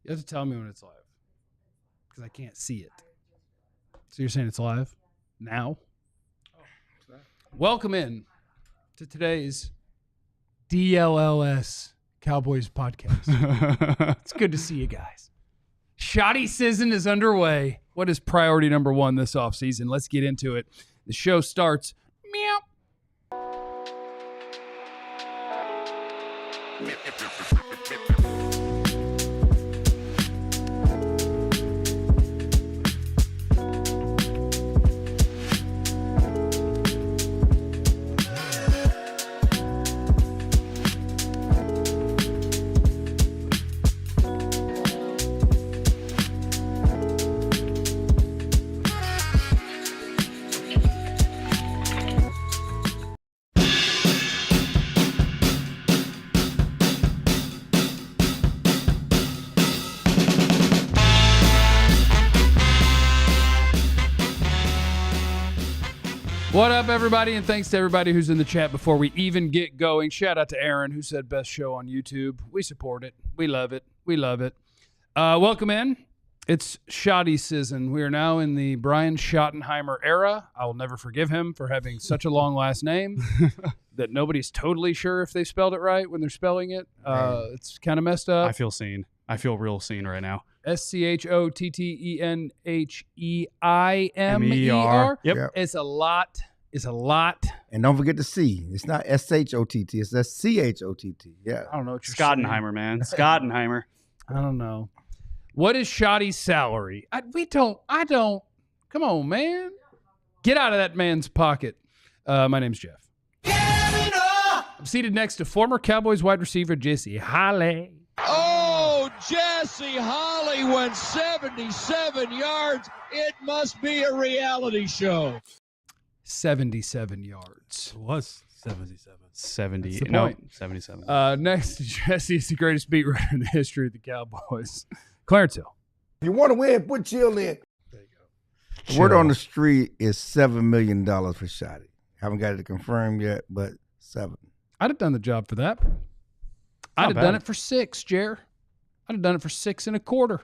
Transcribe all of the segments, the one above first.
You have to tell me when it's live because I can't see it. So you're saying it's live now? Welcome in to today's DLLS Cowboys podcast. It's good to see you guys. Shoddy season is underway. What is priority number one this offseason? Let's get into it. The show starts. Meow. What up, everybody, and thanks to everybody who's in the chat before we even get going. Shout out to Aaron, who said best show on YouTube. We support it. We love it. We love it. Welcome in. It's Shoddy season. We are now in the Brian Schottenheimer era. I will never forgive him for having such a long last name that nobody's totally sure if they spelled it right when they're spelling it. It's kind of messed up. I feel seen. I feel real seen right now. Schottenheimer. Yep. It's a lot. It's a lot. And don't forget the C. It's not SHOTT. It's SCHOTT. Yeah. I don't know what you're Schottenheimer, saying. man. Schottenheimer. I don't know. What is Shoddy's salary? I don't. Come on, man. Get out of that man's pocket. My name's Jeff. I'm seated next to former Cowboys wide receiver Jesse Holly. Oh, Jesse Holly went 77 yards. It must be a reality show. 77 yards. It was 77. 70. That's the No, point. 77. Next to Jesse is the greatest beat writer in the history of the Cowboys, Clarence Hill. If you want to win, put chill in. There you go. Word on the street is $7 million for Shoddy. Haven't got it confirmed yet, but 7. I'd have done the job for that. I'd have done it for 6, Jer. I'd have done it for 6 1/4.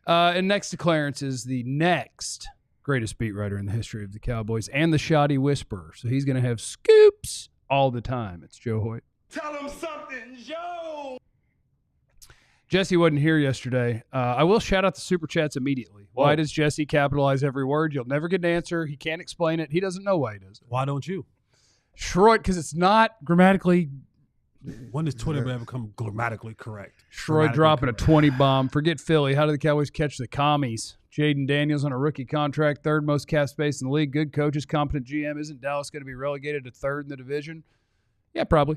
And next to Clarence is the next greatest beat writer in the history of the Cowboys and the Shoddy Whisperer. So he's going to have scoops all the time. It's Joe Hoyt. Tell him something, Joe. Jesse wasn't here yesterday. I will shout out the Super Chats immediately. Why does Jesse capitalize every word? You'll never get an answer. He can't explain it. He doesn't know why he does it. Why don't you? Shroyd, because it's not grammatically. When does Twitter ever become grammatically correct? Shroyd dropping a 20 bomb. Forget Philly. How did the Cowboys catch the commies? Jaden Daniels on a rookie contract, third most cap space in the league. Good coaches, competent GM. Isn't Dallas going to be relegated to third in the division? Yeah, probably.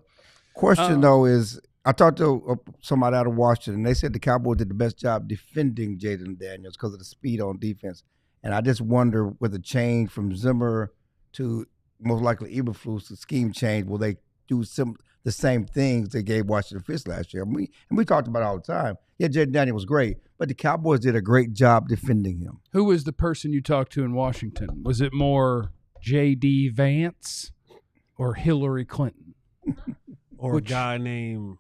Question, though, is I talked to somebody out of Washington, and they said the Cowboys did the best job defending Jaden Daniels because of the speed on defense. And I just wonder with the change from Zimmer to most likely Eberflus, the scheme change, will they do the same things they gave Washington Fish last year? And we talked about it all the time. Yeah, Jaden Daniels was great, but the Cowboys did a great job defending him. Who was the person you talked to in Washington? Was it more J.D. Vance or Hillary Clinton? Or a guy named...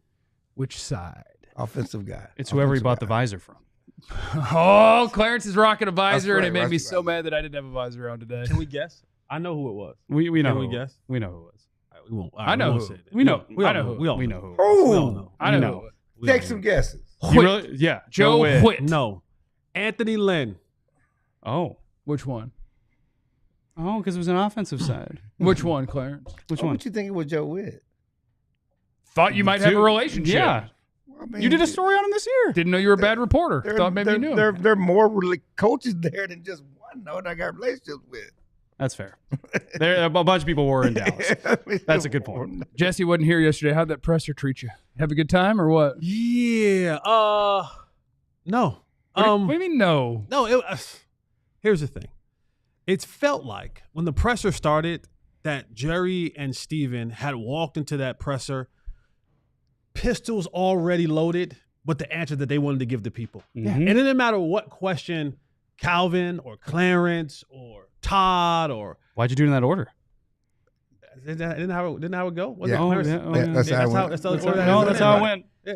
Which side? Offensive guy. It's whoever he bought the visor from. Oh, Clarence is rocking a visor, and right, it made me that's so right. mad that I didn't have a visor on today. Can we guess? I know who it was. We know. Can we who- guess? We know who it was. All right, we won't. I know we won't who. say that. We know. We all I know know. who. We all We know. know who. Oh, We all know. I know. know. We all take know. some guesses. You really? Yeah. Joe Witt. Whitt. No. Anthony Lynn. Oh. Which one? Oh, because it was an offensive side. Which one, Clarence? Which Why one? would you think it was Joe Witt? Thought you might have a Two. relationship. Yeah. Well, I mean, You did a story on him this year. Didn't know you were a bad reporter. Thought maybe you knew. There are more coaches there than just one, though, that I got relationships with. That's fair. There, a bunch of people were in Dallas. That's a good point. Jesse wasn't here yesterday. How'd that presser treat you? Have a good time or what? Yeah. No. What do you mean no? No. Here's the thing. It's felt like when the presser started that Jerry and Steven had walked into that presser, pistols already loaded with the answer that they wanted to give the people. Mhm. And it didn't matter what question Calvin or Clarence or Todd or Why'd you do it in that order? didn't how it go? Was Yeah. it Oh, Clarence? yeah. Oh, yeah. That's how it went. That's how No, that's how it went. Yeah.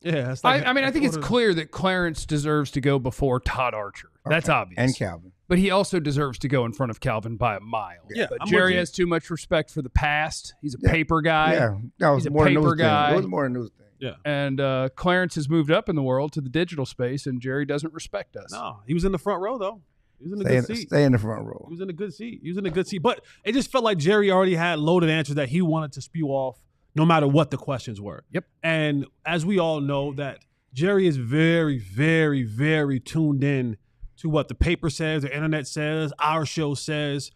Yeah, it's like I think it's clear that Clarence deserves to go before Todd Archer. That's obvious. And Calvin. But he also deserves to go in front of Calvin by a mile. Yeah, But I'm Jerry with you. has too much respect for the past. He's a paper guy. Yeah, that was He's a more a paper news guy. thing. It was more a news thing. Yeah. And Clarence has moved up in the world to the digital space, and Jerry doesn't respect us. No, he was in the front row though. He was in a Stay good in, seat. stay in the front row. He was in a good seat. He was in a good seat. But it just felt like Jerry already had loaded answers that he wanted to spew off no matter what the questions were. Yep. And as we all know, that Jerry is very, very, very tuned in to what the paper says, the internet says, our show says.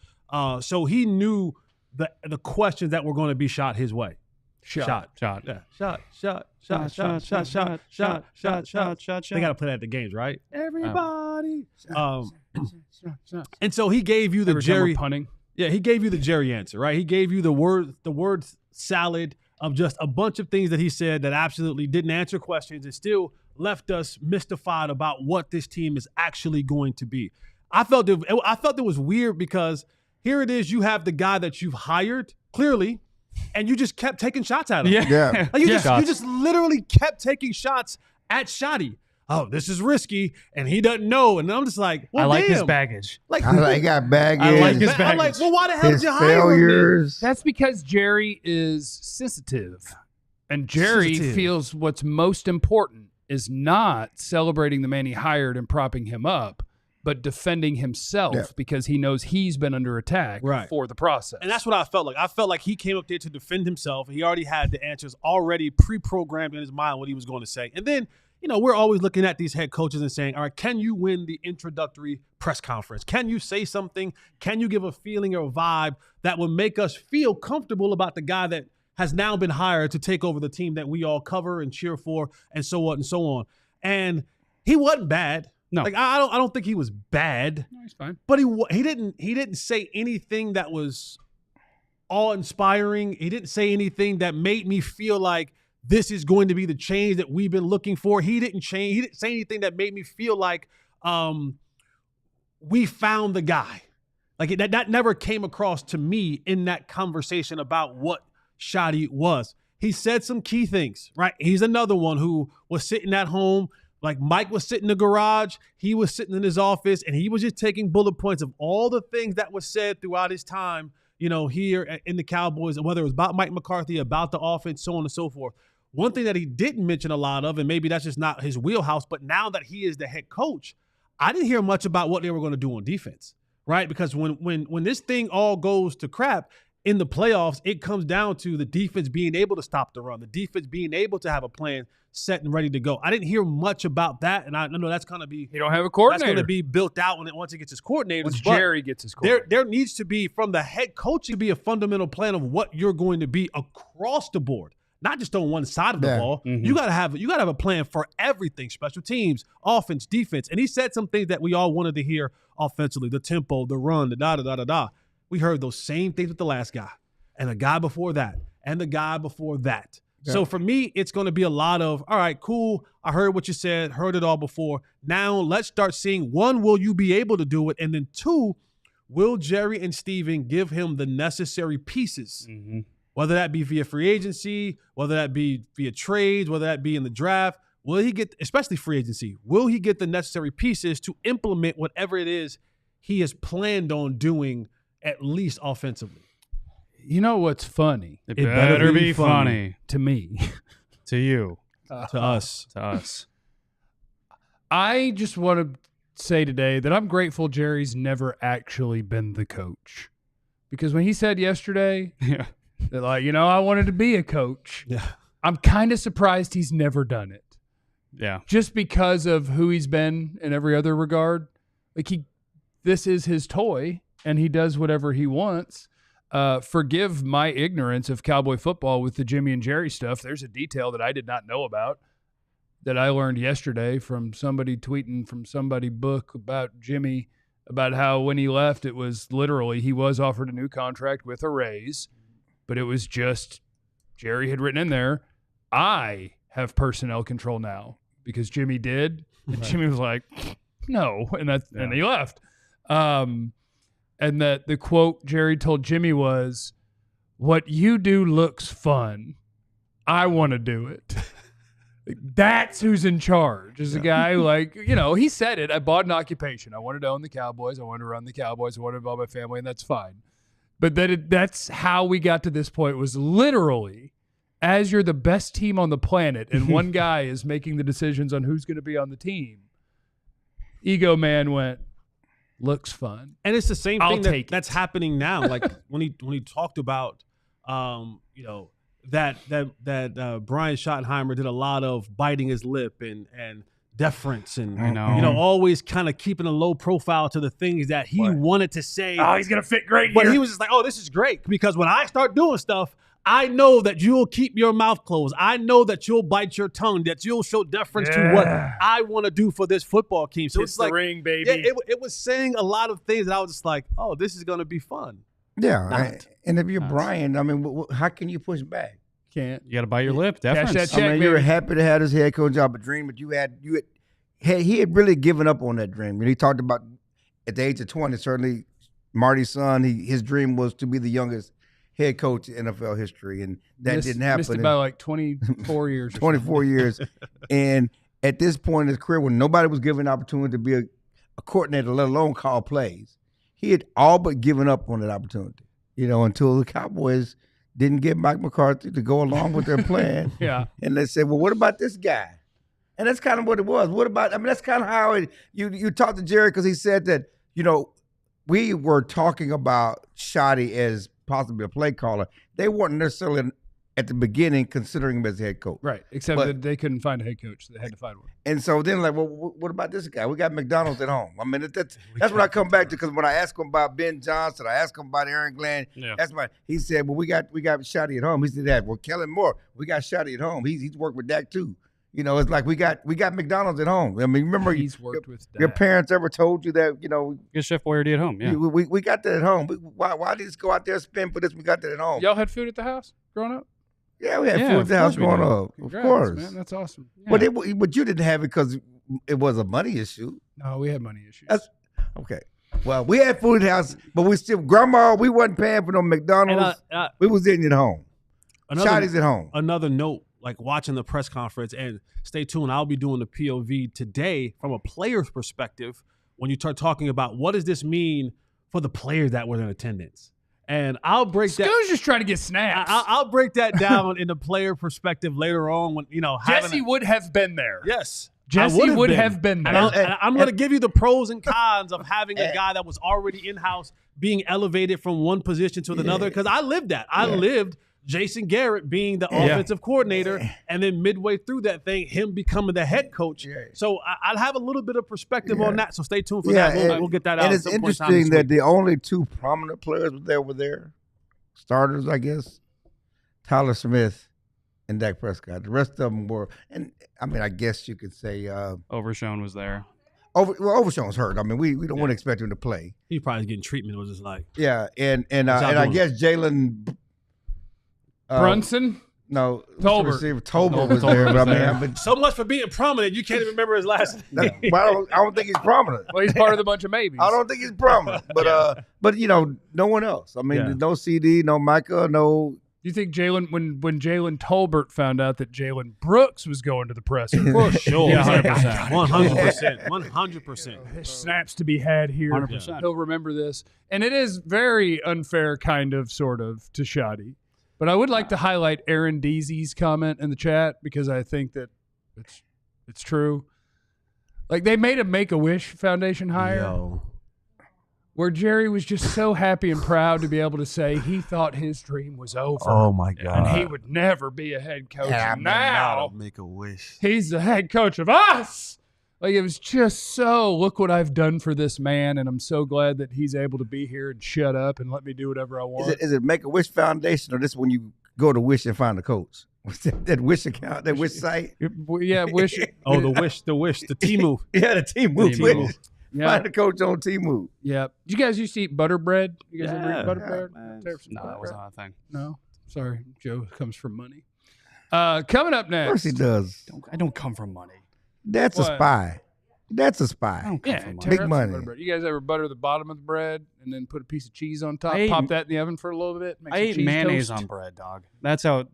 So he knew the questions that were going to be shot his way. Shot. Yeah. Shot. They got to play that at the games, right? Everybody. And so he gave you the Every time we're Jerry punting. Yeah, he gave you the Jerry answer, right? He gave you the word salad of just a bunch of things that he said that absolutely didn't answer questions and still left us mystified about what this team is actually going to be. I felt it was weird because here it is, you have the guy that you've hired clearly, and you just kept taking shots at him. Yeah. Like you just literally kept taking shots at Shotty. Oh, this is risky, and he doesn't know. And I'm just like, well, I like his damn. baggage. Like, I got baggage. I like his I'm like, baggage. well, why the hell his did you hire him? failures. That's because Jerry is sensitive. And Jerry Sensitive. feels what's most important is not celebrating the man he hired and propping him up, but defending himself because he knows he's been under attack for the process. And that's what I felt like. I felt like he came up there to defend himself. He already had the answers already pre-programmed in his mind what he was going to say. And then, we're always looking at these head coaches and saying, all right, can you win the introductory press conference? Can you say something? Can you give a feeling or a vibe that would make us feel comfortable about the guy that has now been hired to take over the team that we all cover and cheer for and so on and so on? And he wasn't bad. No. Like I don't think he was bad. No, he's fine. But he didn't say anything that was awe-inspiring. He didn't say anything that made me feel like this is going to be the change that we've been looking for. He didn't say anything that made me feel like we found the guy. Like that never came across to me in that conversation about what Shotty was. He said some key things, right? He's another one who was sitting at home. Like Mike was sitting in the garage, he was sitting in his office, and he was just taking bullet points of all the things that was said throughout his time, here in the Cowboys, and whether it was about Mike McCarthy, about the offense, so on and so forth. One thing that he didn't mention a lot of, and maybe that's just not his wheelhouse, but now that he is the head coach, I didn't hear much about what they were going to do on defense, right? Because when this thing all goes to crap, in the playoffs, it comes down to the defense being able to stop the run, the defense being able to have a plan set and ready to go. I didn't hear much about that, and I know that's going to be You don't have a coordinator. that's going to be built out once he gets his coordinators. Once but Jerry gets his coordinator. there needs to be, from the head coach, to be a fundamental plan of what you're going to be across the board, not just on one side of the ball. Mm-hmm. You gotta have a plan for everything: special teams, offense, defense. And he said some things that we all wanted to hear offensively: the tempo, the run, the da. We heard those same things with the last guy, and the guy before that, and the guy before that. Yeah. So for me, it's going to be a lot of, all right, cool. I heard what you said, heard it all before. Now let's start seeing, one, will you be able to do it? And then two, will Jerry and Steven give him the necessary pieces, whether that be via free agency, whether that be via trades, whether that be in the draft? Will he get, especially free agency, will he get the necessary pieces to implement whatever it is he has planned on doing, at least offensively? You know what's funny? It better be funny. To me. To you. To us. To us. I just want to say today that I'm grateful Jerry's never actually been the coach. Because when he said yesterday, that I wanted to be a coach, I'm kind of surprised he's never done it. Yeah. Just because of who he's been in every other regard. Like this is his toy, and he does whatever he wants. Forgive my ignorance of Cowboy football with the Jimmy and Jerry stuff. There's a detail that I did not know about that I learned yesterday from somebody tweeting from somebody book about Jimmy, about how when he left, it was literally he was offered a new contract with a raise, but it was just Jerry had written in there, I have personnel control now, because Jimmy did. And Jimmy was like, no. And he left. And that the quote Jerry told Jimmy was, what you do looks fun. I want to do it. That's who's in charge. Is a guy who, like, he said it. I bought an occupation. I wanted to own the Cowboys. I wanted to run the Cowboys. I wanted to involve my family, and that's fine. But that's how we got to this point, was literally as you're the best team on the planet and one guy is making the decisions on who's going to be on the team. Ego man went, looks fun. And it's the same thing that's happening now. Like when he talked about, that Brian Schottenheimer did a lot of biting his lip and deference and always kind of keeping a low profile to the things that he wanted to say. Oh, he's gonna fit great but here. He was just like, oh, this is great because when I start doing stuff, I know that you'll keep your mouth closed. I know that you'll bite your tongue, that you'll show deference to what I want to do for this football team. So it's it's like, the ring, baby. Yeah, it was saying a lot of things that I was just like, oh, this is going to be fun. Yeah. And if you're Brian, I mean, how can you push back? Can't. You got to bite your lip. Deference. Cash that check, I mean, you were happy to have this head coach job, a dream, but he had really given up on that dream. And he talked about at the age of 20, certainly Marty's son, his dream was to be the youngest head coach in NFL history, and that didn't happen. Missed about like 24 years. 24 years. And at this point in his career, when nobody was given an opportunity to be a coordinator, let alone call plays, he had all but given up on that opportunity, until the Cowboys didn't get Mike McCarthy to go along with their plan. Yeah. And they said, well, what about this guy? And that's kind of what it was. What about, that's kind of how you talked to Jerry, because he said that, we were talking about Schotty as possibly a play caller. They weren't necessarily at the beginning considering him as head coach. Right, except that they couldn't find a head coach. So they had to find one. And so then, like, well, what about this guy? We got McDonald's at home. I mean, that's what I come back to, because when I ask him about Ben Johnson, I ask him about Aaron Glenn. Yeah. He said, well, we got Schotty at home. He said that. Well, Kellen Moore, we got Schotty at home. He's worked with Dak too. It's like we got McDonald's at home. I mean, remember he's worked with Dak. Your parents ever told you that, Good Chef Boyardee at home, yeah. We got that at home. Why did you just go out there and spend for this? We got that at home. Y'all had food at the house growing up? Yeah, we had food at the house growing up. Congrats, of course. Man, that's awesome. Yeah. But you didn't have it because it was a money issue. No, we had money issues. Okay. Well, we had food at the house, but Grandma, we wasn't paying for no McDonald's. We was eating at home. Schotty's at home. Another note, like watching the press conference, and stay tuned, I'll be doing the POV today from a player's perspective when you start talking about what does this mean for the players that were in attendance. And I'll break that. Sco's just trying to get snaps. I'll break that down in the player perspective later on when, Jesse would have been there. Yes. Jesse would have been there. And I'm going to give you the pros and cons of having a guy that was already in-house being elevated from one position to another, because I lived that. I lived Jason Garrett being the offensive coordinator, and then midway through that thing, him becoming the head coach. So I'll have a little bit of perspective on that. So stay tuned for that. We'll get that out. And it's interesting that the only two prominent players were there, starters, I guess, Tyler Smith and Dak Prescott. The rest of them were, and I mean, I guess you could say Overshown was there. Overshown's hurt. I mean, we don't want to expect him to play. He probably getting treatment. It was just like and I guess Jalen Brunson? No, Tolbert. Tolbert was there. But I mean, so much for being prominent, you can't even remember his last name. I don't think he's prominent. Well, he's part of the bunch of maybes. I don't think he's prominent. But no one else. I mean, no CD, no Micah, no. Do you think Jalen, when Jalen Tolbert found out that Jalen Brooks was going to the presser? For sure. 100%. 100%. Snaps to be had here. 100%. He'll remember this. And it is very unfair, kind of, sort of, to Schotty. But I would like to highlight Aaron Deasy's comment in the chat, because I think that it's true. Like, they made a Make-A-Wish Foundation hire where Jerry was just so happy and proud to be able to say he thought his dream was over. Oh, my God. And he would never be a head coach. And now Make-A-Wish. he's the head coach of us. Like, it was just so, look what I've done for this man, and I'm so glad that he's able to be here and shut up and let me do whatever I want. Is it Make-A-Wish Foundation, or this when you go to Wish and find a coach? What's that Wish account, that Wish site? Yeah, Wish. Oh, the Wish, the Temu. Yeah, the Temu. Temu. Yeah. Find a coach on Temu. Yeah. You guys used to eat butter bread? You guys ever eat butter bread? No, that was not a thing. No? Sorry. Joe comes from money. Coming up next. Of course he does. I don't come from money. That's a spy. That's a spy. I don't come from money. Big money. You guys ever butter the bottom of the bread and then put a piece of cheese on top? Pop that in the oven for a little bit? I ate mayonnaise on bread, dog. That's how,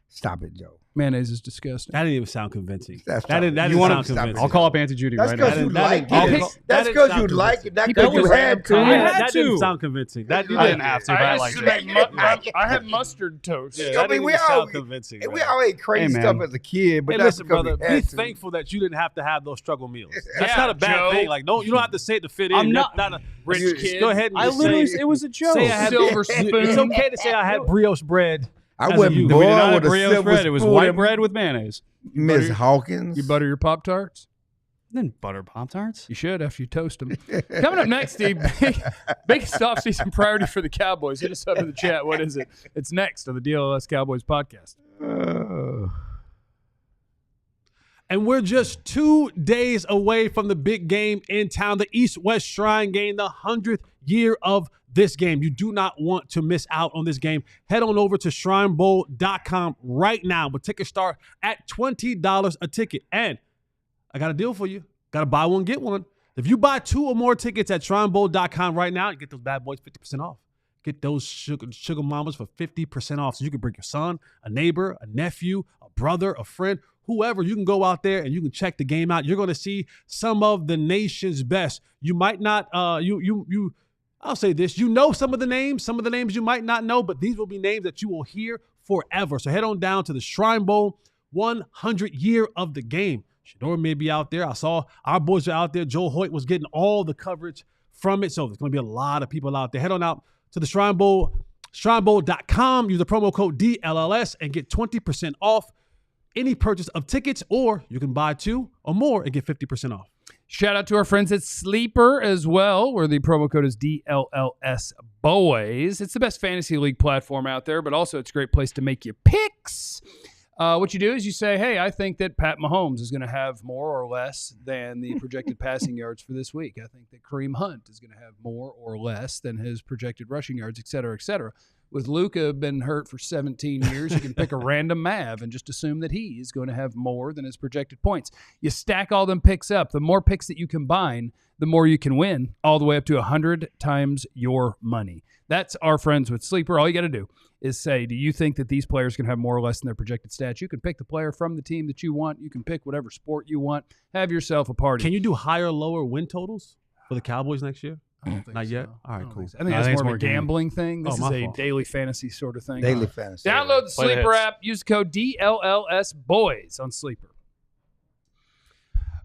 Stop it, Joe. Mayonnaise is disgusting. That didn't even sound convincing. That's That didn't you wanna sound stop it. convincing. I'll call up Auntie Judy That's right now. because you like it. That's that because didn't you sound like it. Not He because picked you the had ram to. I That had didn't to. sound convincing. That I didn't have to, but I I, like had I had mustard toast. Yeah, I that mean, didn't we even all sound convincing. we man. all ate crazy Hey, stuff man. as a kid, but Hey, that's listen, because brother. we Be had to. thankful that you didn't have to have those struggle meals. That's Yeah, not a bad Joe. thing. Like, you don't have to say it to fit in. I'm That's not- a Rich just kid. Go ahead and I just literally, say, it was a joke. say I had Silver spoon. It's okay to say I had brioche bread. I as a wouldn't youth. We did boil not have with a brioche silver bread. It was spoon white and- bread with mayonnaise. Miss Hawkins. You butter your Pop-Tarts? Then butter Pop-Tarts. You should after you toast them. Coming up next, Steve, biggest offseason priority for the Cowboys. Hit us up in the chat. What is it? It's next on the DLLS Cowboys podcast. And we're just 2 days away from the big game in town, the East-West Shrine game, the 100th year of this game. You do not want to miss out on this game. Head on over to shrinebowl.com right now. But tickets start at $20 a ticket. And I got a deal for you. Got to buy one, get one. If you buy 2 or more tickets at shrinebowl.com right now, you get those bad boys 50% off. Get those sugar mamas for 50% off. So you can bring your son, a neighbor, a nephew, a brother, a friend, whoever. You can go out there and you can check the game out. You're going to see some of the nation's best. You might not, I'll say this. You know some of the names you might not know, but these will be names that you will hear forever. So head on down to the Shrine Bowl 100 year of the game. Shador may be out there. I saw our boys are out there. Joe Hoyt was getting all the coverage from it. So there's going to be a lot of people out there. Head on out to the Shrine Bowl, shrinebowl.com. Use the promo code DLLS and get 20% off any purchase of tickets, or you can buy 2 or more and get 50% off. Shout out to our friends at Sleeper as well, where the promo code is DLLS Boys. It's the best fantasy league platform out there, but also it's a great place to make your picks. What you do is you say, hey, I think that Pat Mahomes is going to have more or less than the projected passing yards for this week. I think that Kareem Hunt is going to have more or less than his projected rushing yards, et cetera, et cetera. With Luka been hurt for 17 years, you can pick a random Mav and just assume that he is going to have more than his projected points. You stack all them picks up. The more picks that you combine, the more you can win, all the way up to 100 times your money. That's our friends with Sleeper. All you got to do is say, do you think that these players can have more or less than their projected stats? You can pick the player from the team that you want. You can pick whatever sport you want. Have yourself a party. Can you do higher or lower win totals for the Cowboys next year? I don't think Not so. yet? All right, I don't cool. think so. I think No, I that's think it's more of a more gambling thing. This Oh, is my a fault. daily fantasy sort of thing. Daily fantasy. Download the Play the Sleeper hits. app. Use the code DLLS Boys on Sleeper.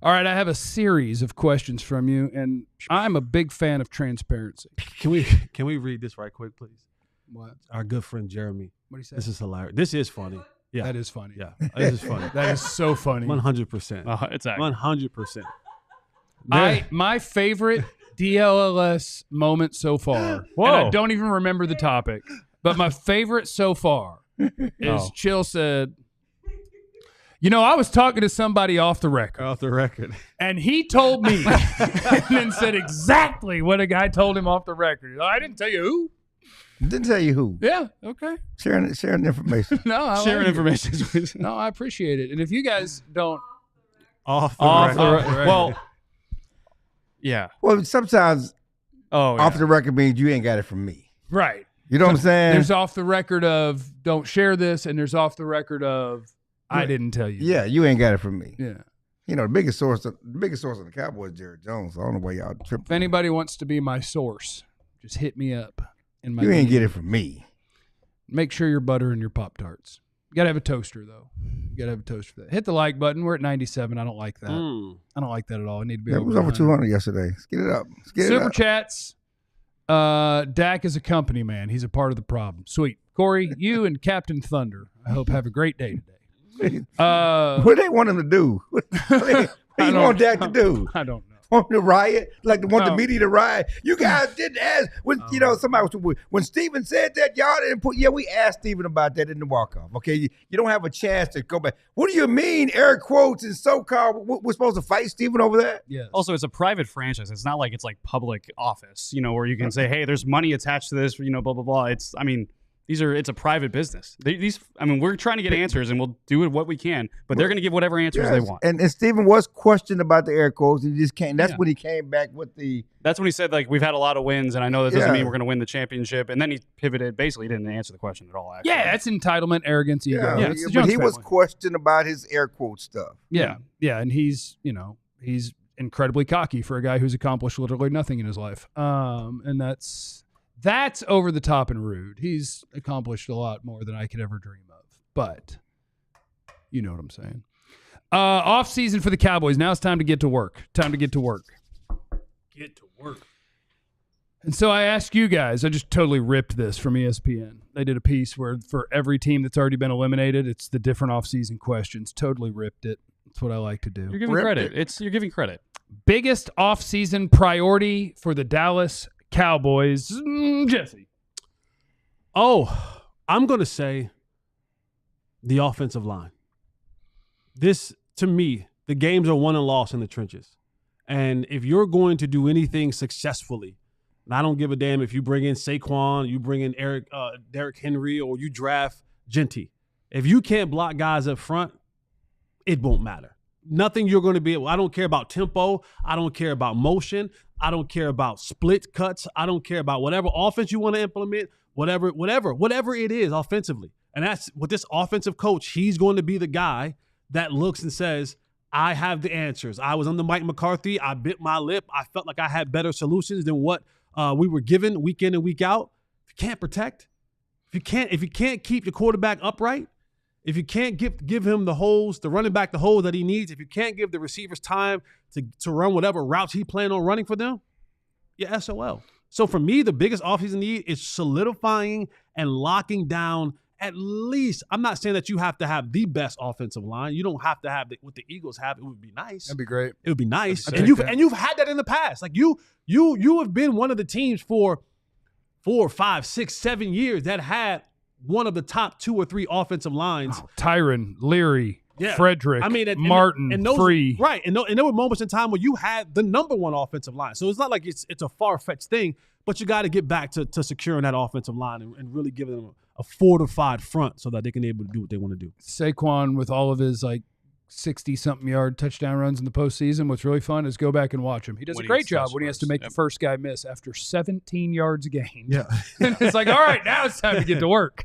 All right, I have a series of questions from you, and I'm a big fan of transparency. Can we read this right quick, please? What? Our good friend Jeremy. What do you say? This is hilarious. This is funny. Yeah, That is funny. yeah, this is funny. That is so funny. 100%. It's accurate. 100%. My favorite DLLS moment so far, Whoa. and I don't even remember the topic, but my favorite so far is Chill said, you know, I was talking to somebody off the record, Off the record. and he told me, and then said exactly what a guy told him off the record. I didn't tell you who. Didn't tell you who. Yeah, okay. Sharing information. No, I Sharing like it. information. No, I appreciate it. And if you guys don't, Off the Off record. the Off the record. Well, yeah. Well, sometimes Oh, yeah. off the record means you ain't got it from me. right. You know what I'm saying? There's off the record of don't share this, and there's off the record of I didn't tell you. Yeah, you ain't got it from me. Yeah. You know, the biggest source of the Cowboys is Jared Jones. So I don't know why y'all tripping. If anybody wants to be my source, just hit me up. In my You ain't DM. get it from me. Make sure you're buttering your Pop-Tarts. You got to have a toaster, though. You got to have a toaster for that. Hit the like button. We're at 97. I don't like that. I don't like that at all. I need to be It was over 100. 200 yesterday. Let's get it up. Let's get it Super up. chats. Dak is a company man. He's a part of the problem. Sweet. Corey, you and Captain Thunder, I hope have a great day today. What do they want him to do? What do you want Dak to do? I don't know. Want him to riot? Like want the No. media to riot? You guys didn't ask when somebody was when Steven said that y'all didn't put. Yeah, we asked Steven about that in the walk off. Okay, you don't have a chance to go back. What do you mean, air quotes and so called? We're supposed to fight Steven over that? Yes. Also, it's a private franchise. It's not like it's like public office, where you can say, hey, there's money attached to this, blah, blah, blah. It's a private business. We're trying to get answers, and we'll do what we can, but they're going to give whatever answers they want. And Stephen was questioned about the air quotes. He just came. That's when he came back with the. That's when he said, like, we've had a lot of wins, and I know that doesn't mean we're going to win the championship. And then he pivoted. Basically, he didn't answer the question at all. Actually. Yeah, that's entitlement, arrogance, ego. Yeah, but he was questioned about his air quote stuff. Yeah, and he's incredibly cocky for a guy who's accomplished literally nothing in his life. And that's over the top and rude. He's accomplished a lot more than I could ever dream of. But you know what I'm saying. Off season for the Cowboys. Now it's time to get to work. Get to work. And so I ask you guys, I just totally ripped this from ESPN. They did a piece where for every team that's already been eliminated, it's the different off-season questions. Totally ripped it. That's what I like to do. You're giving credit. You're giving credit. Biggest off-season priority for the Dallas Cowboys. Jesse. Oh, I'm going to say the offensive line. This, to me, the games are won and lost in the trenches. And if you're going to do anything successfully, and I don't give a damn if you bring in Saquon, you bring in Derrick Henry, or you draft Genty. If you can't block guys up front, it won't matter. Nothing you're going to be able. I don't care about tempo. I don't care about motion. I don't care about split cuts. I don't care about whatever offense you want to implement, whatever it is offensively. And that's with this offensive coach. He's going to be the guy that looks and says, I have the answers. I was under Mike McCarthy. I bit my lip. I felt like I had better solutions than what we were given week in and week out. If you can't protect, if you can't keep your quarterback upright, if you can't give him the holes, the running back the holes that he needs, if you can't give the receivers time to run whatever routes he planned on running for them, you're SOL. So for me, the biggest offseason need is solidifying and locking down at least. I'm not saying that you have to have the best offensive line. You don't have to have what the Eagles have. It would be nice. That'd be great. It would be nice. And you've had that in the past. Like you have been one of the teams for 4, 5, 6, 7 years that had one of the top 2 or 3 offensive lines. Tyron, Leary, Frederick, Martin, Free. Right. And there were moments in time where you had the number 1 offensive line. So it's not like it's a far-fetched thing, but you got to get back to securing that offensive line and really giving them a fortified front so that they can be able to do what they want to do. Saquon, with all of his 60-something yard touchdown runs in the postseason, what's really fun is go back and watch him. He does a great job when he has to make the first guy miss after 17 yards gained. Yeah. And it's like, all right, now it's time to get to work.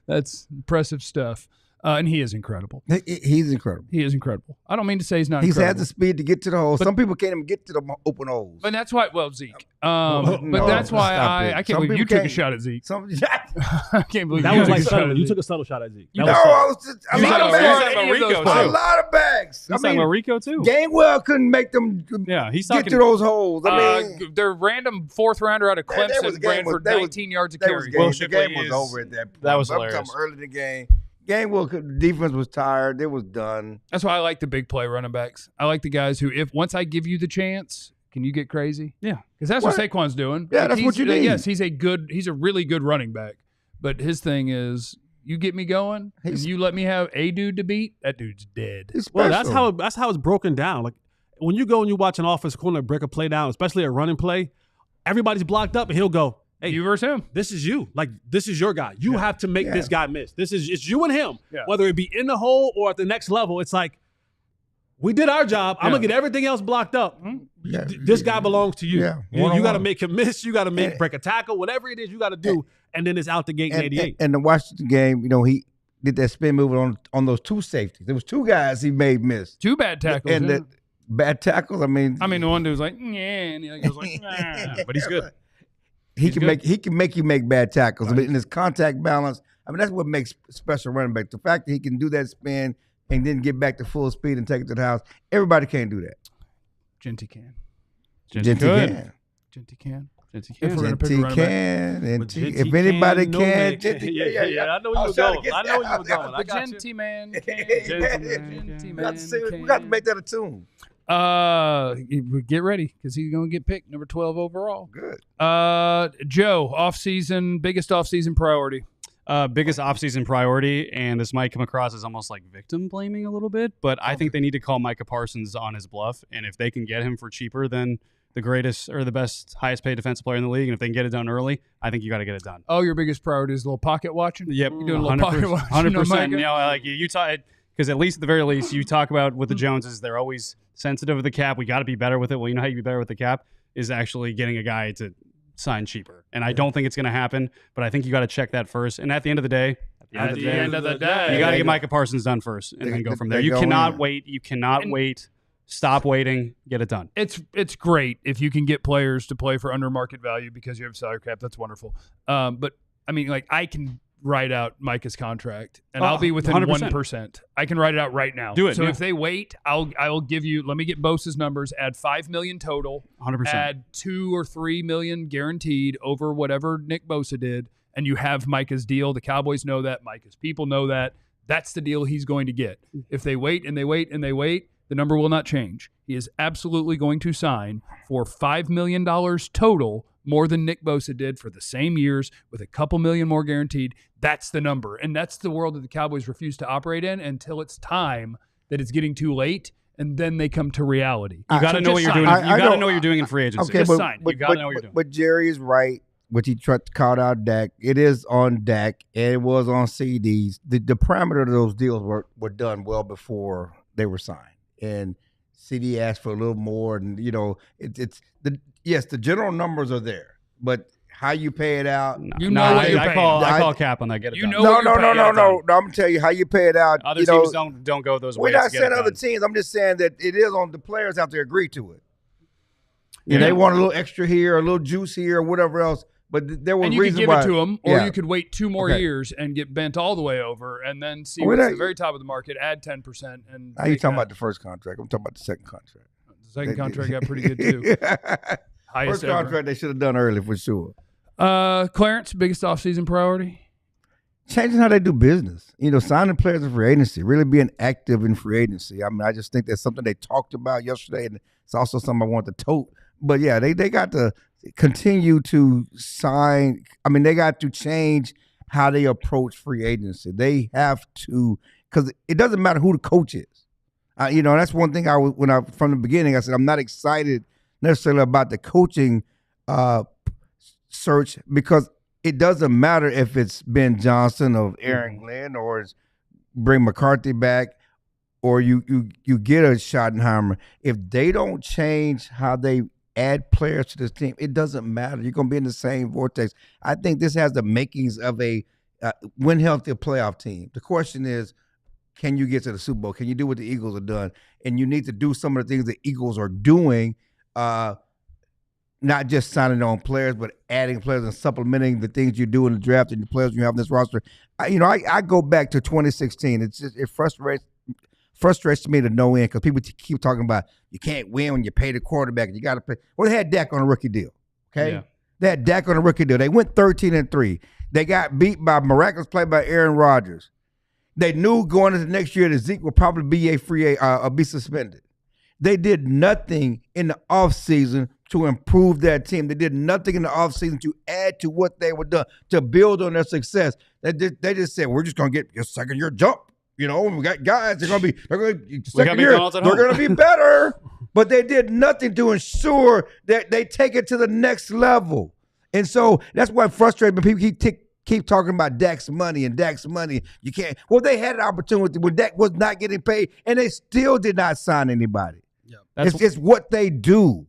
That's impressive stuff. And he is incredible. He's incredible. He is incredible. I don't mean to say he's not He's incredible. had the speed to get to the hole. Some people can't even get to the open holes. But that's why, Zeke. But that's why I can't believe you took a shot at Zeke. I can't believe that was like subtle. You took a subtle shot at Zeke. I was just a lot of bags. He's talking about Rico too. Gainwell couldn't make them get to those holes. I mean, their random 4th rounder out of Clemson ran for 19 yards a carry. The game was over at that point. That was hilarious. Early in the game. Defense was tired. It was done. That's why I like the big play running backs. I like the guys who, if once I give you the chance, can you get crazy? Yeah, because that's what Saquon's doing. Yeah, that's what you need. Yes, he's a really good running back. But his thing is, you get me going, and you let me have a dude to beat. That dude's dead. Well, that's how it's broken down. Like when you go and you watch an offensive corner break a play down, especially a running play, everybody's blocked up, and he'll go, hey, you versus him. This is you. Like, this is your guy. You have to make this guy miss. It's you and him. Yeah. Whether it be in the hole or at the next level, it's like, we did our job. I'm going to get everything else blocked up. Yeah. This guy belongs to you. Yeah. You got to make him miss. You got to break a tackle. Whatever it is you got to do. And then it's out the gate in 88. And the Washington game, he did that spin move on those 2 safeties. There was 2 guys he made miss. 2 bad tackles. And the bad tackles, I mean, the one dude was like, yeah, and he was like, nah. But he's good. He can make you make bad tackles. Right. I mean, in his contact balance, that's what makes special running back. The fact that he can do that spin and then get back to full speed and take it to the house. Everybody can't do that. Genty can. Genty can. Genty can. Genty can. And if anybody can, Genty can. Yeah, I know where you were going. But Genty man can. Genty man can. We got to make that a tune. Get ready because he's going to get picked number 12 overall. Good. Joe, biggest off-season priority. Biggest offseason priority, and this might come across as almost like victim blaming a little bit, but I think they need to call Micah Parsons on his bluff, and if they can get him for cheaper than the greatest or the best, highest paid defensive player in the league. And if they can get it done early, I think you got to get it done. Oh, your biggest priority is a little pocket watching? Yep. You doing a little pocket watching? 100%. You know, like you talk, because at least at the very least, you talk about with the Joneses, they're always sensitive of the cap. We got to be better with it. Well, you know how you be better with the cap is actually getting a guy to sign cheaper. And I don't think it's going to happen, but I think you got to check that first. And at the end of the day, At the end of the day, you got to get Micah Parsons done first and then go from there. You cannot wait. You cannot wait. Stop waiting. Get it done. It's great if you can get players to play for under market value because you have salary cap. That's wonderful. But I mean, like I can write out Micah's contract and I'll be within 1%. I can write it out right now. Do it. So if they wait, I'll give you. Let me get Bosa's numbers. Add $5 million total. 100%. Add $2 or $3 million guaranteed over whatever Nick Bosa did, and you have Micah's deal. The Cowboys know that. Micah's people know that. That's the deal he's going to get. If they wait and they wait and they wait, the number will not change. He is absolutely going to sign for $5 million total, more than Nick Bosa did for the same years, with a couple million more guaranteed. That's the number. And that's the world that the Cowboys refuse to operate in until it's time that it's getting too late, and then they come to reality. You got to know what you're doing. You got to know what you're doing in free agency. Okay, Just sign. But, you got to know what you're doing. But Jerry is right. Which he called out Dak. It is on Dak, and it was on CDs. The parameter of those deals were done well before they were signed. And CD asked for a little more, and you know, the general numbers are there, but how you pay it out, you know what you're paying. I call cap on that. Get it done. No. I'm gonna tell you how you pay it out. Other teams don't go those ways. We're not saying other teams. I'm just saying that it is on the players have to agree to it. Yeah. They want a little extra here, a little juice here, or whatever else. But there were and you reasons could give why, it to them, or yeah. you could wait 2 more years and get bent all the way over, and then see what's at the very top of the market, add 10%. And now you're talking about the first contract. I'm talking about the second contract. The second contract got pretty good too. Highest First contract ever. they should have done early for sure. Clarence, biggest offseason priority? Changing how they do business. You know, signing players in free agency, really being active in free agency. I mean, I just think that's something they talked about yesterday, and it's also something I want to tote. But yeah, they got to continue to sign. I mean, they got to change how they approach free agency. They have to, because it doesn't matter who the coach is. You know, that's one thing from the beginning, I said, I'm not excited necessarily about the coaching search, because it doesn't matter if it's Ben Johnson or Aaron Glenn or it's bring McCarthy back or you get a Schottenheimer. If they don't change how they add players to this team, it doesn't matter. You're going to be in the same vortex. I think this has the makings of a win healthy playoff team. The question is, can you get to the Super Bowl? Can you do what the Eagles have done? And you need to do some of the things the Eagles are doing, not just signing on players, but adding players and supplementing the things you do in the draft and the players you have in this roster. I go back to 2016. It frustrates me to no end because people keep talking about you can't win when you pay the quarterback. You got to pay. Well, they had Dak on a rookie deal. Okay, Yeah. They had Dak on a rookie deal. They went 13-3. They got beat by miraculous play by Aaron Rodgers. They knew going into the next year that Zeke would probably be be suspended. They did nothing in the offseason to improve that team. They did nothing in the offseason to add to what they were done, to build on their success. They just said, we're just going to get your second year jump. You know, we got guys, they're going to be second year, they're going to be better. But they did nothing to ensure that they take it to the next level. And so that's why it frustrates me. People keep talking about Dak's money and Dak's money. You can't. Well, they had an opportunity when Dak was not getting paid, and they still did not sign anybody. Yeah, it's what they do.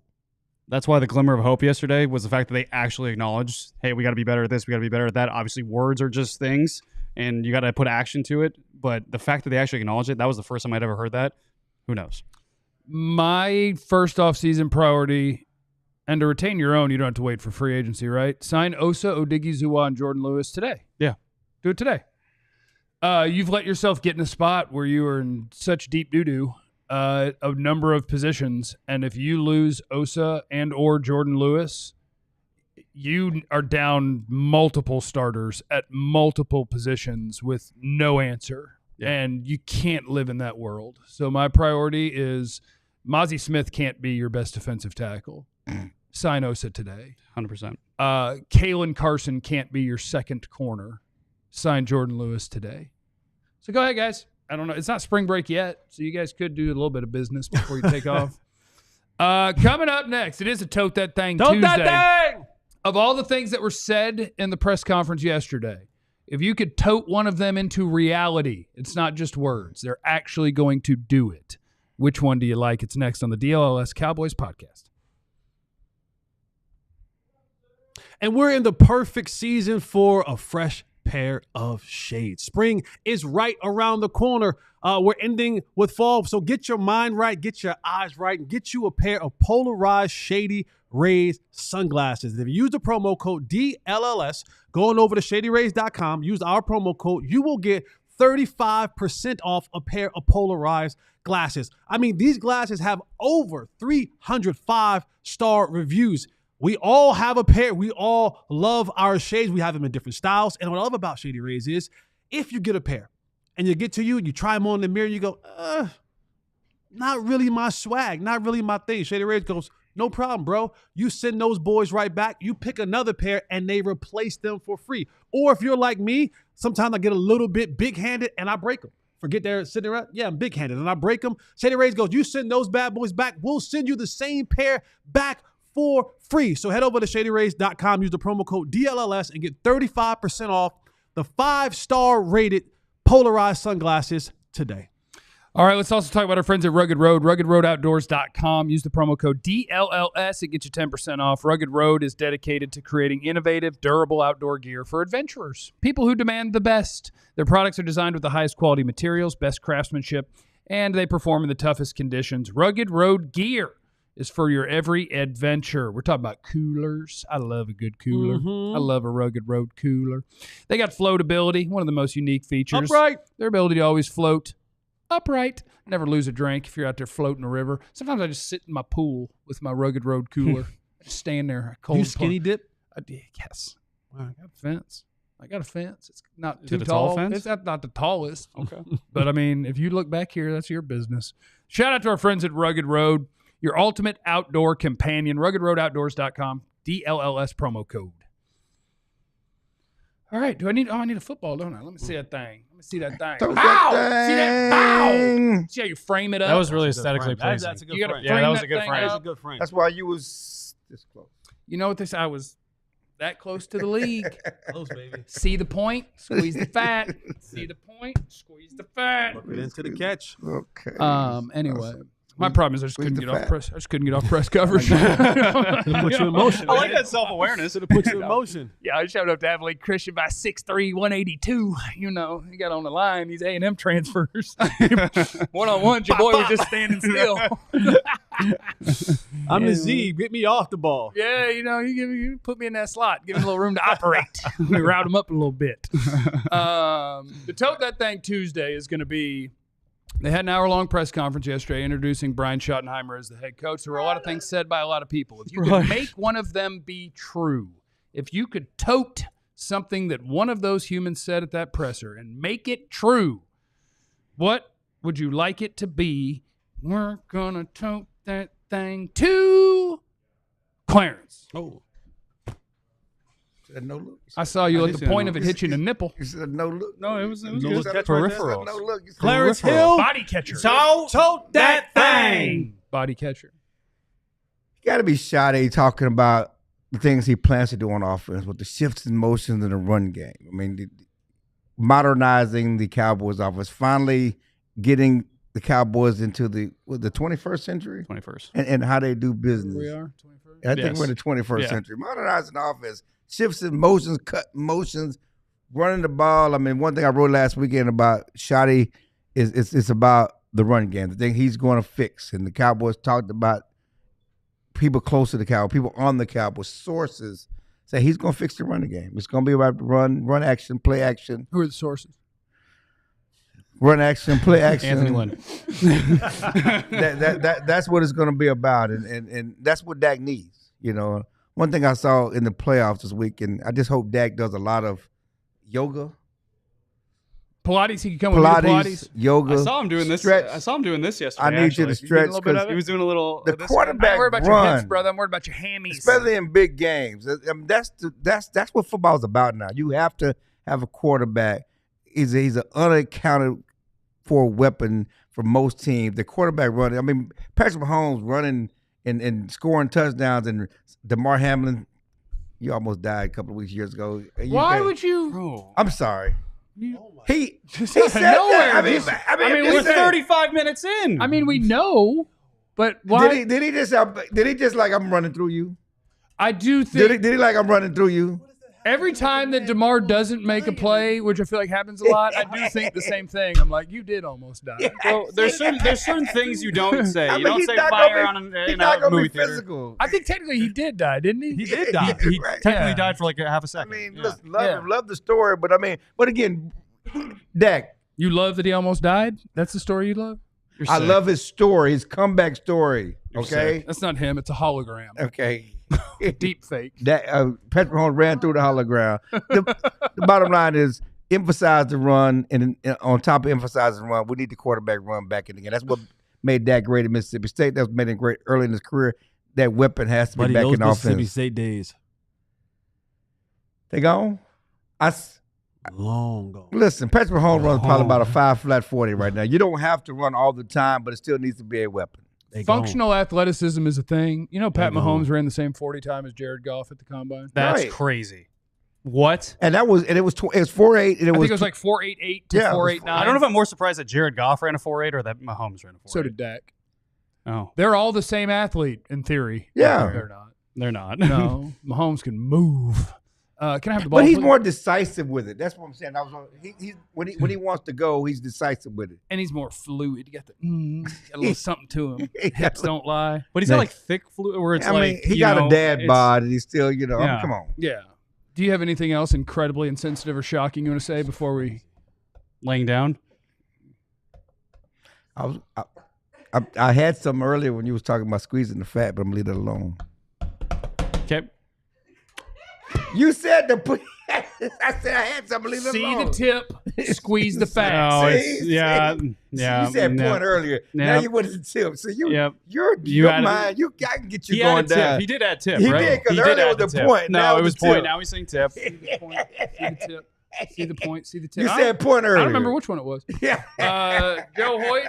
That's why the glimmer of hope yesterday was the fact that they actually acknowledged, hey, we got to be better at this, we got to be better at that. Obviously, words are just things, and you got to put action to it. But the fact that they actually acknowledged it, that was the first time I'd ever heard that. Who knows? My first offseason priority, and to retain your own, you don't have to wait for free agency, right? Sign Osa, Odighizuwa, and Jordan Lewis today. Yeah. Do it today. You've let yourself get in a spot where you are in such deep doo-doo, a number of positions, and if you lose Osa and or Jordan Lewis, you are down multiple starters at multiple positions with no answer. Yeah. And you can't live in that world. So my priority is Mozzie Smith can't be your best defensive tackle. Sign Osa today. 100%. Kalen Carson can't be your second corner. Sign Jordan Lewis today. So go ahead, guys. I don't know. It's not spring break yet, so you guys could do a little bit of business before you take off. Coming up next, it is a Tote That Thing Tote Tuesday. that thing! Of all the things that were said in the press conference yesterday, if you could tote one of them into reality, it's not just words. They're actually going to do it. Which one do you like? It's next on the DLLS Cowboys podcast. And we're in the perfect season for a fresh pair of shades. Spring is right around the corner. We're ending with fall, so get your mind right, get your eyes right, and get you a pair of polarized shady rays sunglasses. If you use the promo code DLLS, going over to shadyrays.com, use our promo code, you will get 35% off a pair of polarized glasses. I mean, these glasses have over 305-star reviews. We all have a pair. We all love our shades. We have them in different styles. And what I love about Shady Rays is if you get a pair and you get to you and you try them on in the mirror and you go, not really my swag, not really my thing. Shady Rays goes, no problem, bro. You send those boys right back. You pick another pair and they replace them for free. Or if you're like me, sometimes I get a little bit big-handed and I break them. Forget they're sitting around. Yeah, I'm big-handed and I break them. Shady Rays goes, you send those bad boys back. We'll send you the same pair back for free. So head over to shadyrays.com, use the promo code DLLS and get 35% off the 5-star rated polarized sunglasses today. All right, let's also talk about our friends at Rugged Road, ruggedroadoutdoors.com. Use the promo code DLLS. It gets you 10% off. Rugged Road is dedicated to creating innovative, durable outdoor gear for adventurers, people who demand the best. Their products are designed with the highest quality materials, best craftsmanship, and they perform in the toughest conditions. Rugged Road gear is for your every adventure. We're talking about coolers. I love a good cooler. I love a Rugged Road cooler. They got floatability, one of the most unique features. Upright. Their ability to always float upright. Never lose a drink if you're out there floating a river. Sometimes I just sit in my pool with my Rugged Road cooler. I just stand there. Cold You skinny dip? I did, yes. I got a fence. It's not Is too it a tall. tall fence? It's not the tallest. Okay. But, I mean, if you look back here, that's your business. Shout out to our friends at Rugged Road, your ultimate outdoor companion, ruggedroadoutdoors.com, DLLS promo code. All right. I need a football, don't I? Let me see that thing. See that thing. Throw Bow! that See that? Bow! See how you frame it up? That was really aesthetically pleasing. That's a good You gotta frame. frame Yeah, that was that a good thing frame. up. That's a good frame. That's why you was this close. You know what they say? I was that close to the league. Close, baby. See the point? Squeeze the fat. See the point? Squeeze the fat. Get into the catch. Okay. Anyway, my problem is I just Squeeze couldn't the get off fat. press. I just couldn't get off press coverage. It'll put you in motion. I like man. that self-awareness. It'll put you in motion. Yeah, I showed up to Abilene Christian by 6'3", 182. You know, he got on the line. These A&M transfers. One-on-one, your boy was just standing still. I'm the Z. Get me off the ball. Yeah, you know, you put me in that slot. Give me a little room to operate. We route him up a little bit. The Tote That Thing Tuesday is going to be, they had an hour-long press conference yesterday introducing Brian Schottenheimer as the head coach. There were a lot of things said by a lot of people. If you could make one of them be true, if you could tote something that one of those humans said at that presser and make it true, what would you like it to be? We're going to tote that thing to Clarence. Oh. No look. I saw you I at did the see point that. of it hit you in the nipple. You said no look. No, it was No good. look catch right there. Peripherals. No look. Clarence Peripheral. Hill. Body catcher. Tote that thing. Body catcher. You got to be Sade talking about the things he plans to do on offense with the shifts in motions in the run game. I mean, modernizing the Cowboys offense, finally getting the Cowboys into the 21st century 21st. and how they do business. We are 21st. I think Yes. we're in the 21st Yeah. century. Modernizing the offense, shifts in motions, cut motions, running the ball. I mean, one thing I wrote last weekend about Shoddy is it's about the run game, the thing he's going to fix. And the Cowboys talked about people close to the Cowboys, people on the Cowboys, sources say he's going to fix the running game. It's going to be about run action, play action, Who are the sources? run action, play action. Anthony Lynn. That's what it's going to be about, and that's what Dak needs. You know, one thing I saw in the playoffs this week, and I just hope Dak does a lot of yoga, Pilates. He could come with me to Pilates. yoga. I saw him doing this. Stretch. I saw him doing this yesterday. I need you to actually. stretch little bit of because He was doing a little. the this I'm quarterback not worried about run, your hips, brother. I'm worried about your hammies. especially in big games. I mean, that's what football's about now. You have to have a quarterback. He's an unaccounted for weapon for most teams. The quarterback running. I mean, Patrick Mahomes running and scoring touchdowns. And DeMar Hamlin, you almost died a couple of years ago. Why would you? Bro. I'm sorry. He Just said out of nowhere. that. I mean, We're 35 minutes in. I mean, we know, but why? Did he just like I'm running through you? I do think Did he like I'm running through you? every time that DeMar doesn't make a play, which I feel like happens a lot, I do think the same thing. I'm like, you did almost die. Bro, there's certain things you don't say. I You mean, don't he's say not fire gonna on be- he's in not a gonna movie be theater. physical. I think technically he did die, didn't he? He did die. He Right. technically Yeah. died for like a half a I second. mean, Yeah. listen, love the story, but again, Dak, You love that he almost died? That's the story you love? You're I sick. love his story, his comeback story. You're Okay, That's not him. It's a hologram. okay. Deep fake. That Patrick Mahomes ran through the hologram. The bottom line is emphasize the run, and on top of emphasizing the run, we need the quarterback run back in again. That's what made Dak great at Mississippi State. That's what made him great early in his career. That weapon has to be Buddy, back those in Mississippi offense. State days, They gone. long gone. Listen, Patrick Mahomes runs probably about a 5-flat 40 right now. You don't have to run all the time, but it still needs to be a weapon. They gone. Functional athleticism is a thing. You know, Pat They Mahomes gone. ran the same 40 time as Jared Goff at the combine. That's Right. crazy. What? And it was 4.8, and I think it was like 4.88 to Yeah, it was 4.89. I don't know if I'm more surprised that Jared Goff ran a 4.8 or that Mahomes ran a 4.8. So did Dak. Oh, They're all the same athlete in theory. Yeah. They're not. they're not. No, Mahomes can move. Can I have the ball? But he's please? more decisive with it. That's what I'm saying. He's when he wants to go, he's decisive with it. And he's more fluid. You got got a little something to him. Hips don't lie. But he's got like thick fluid where it's I mean, he you got know, a dad it's- bod, and he's still, Yeah. come on. Yeah. Do you have anything else incredibly insensitive or shocking you want to say before we? laying down. I had some earlier when you was talking about squeezing the fat, but I'm gonna leave it alone. Okay. You said I said I had some. Leave it See alone. the tip, squeeze the fat. No, See? it's, See? yeah, See, yeah. you said no. point earlier. Now Yep. you went to the tip. So Yep. your added- mind. I can get you He going added tip. down. He did add tip, He right? did, 'cause earlier add was the tip. point, No, now it it's was the point. tip. Now he's saying tip. See the point. See the tip. See the point. See the tip. You said point earlier. I don't remember which one it was. Yeah. Joe Hoyt.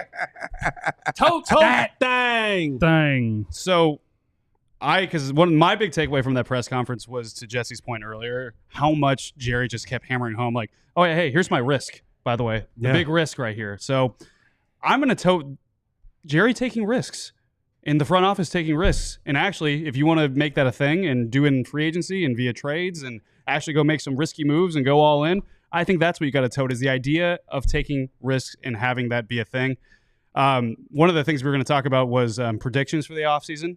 Tote that thing. So, because one of my big takeaway from that press conference was to Jesse's point earlier, how much Jerry just kept hammering home, like, oh, yeah, hey, here's my risk, by the way. The Yeah. big risk right here. So I'm going to tote Jerry taking risks, in the front office taking risks. And actually, if you want to make that a thing and do it in free agency and via trades and actually go make some risky moves and go all in, I think that's what you got to tote, is the idea of taking risks and having that be a thing. One of the things we were going to talk about was predictions for the offseason.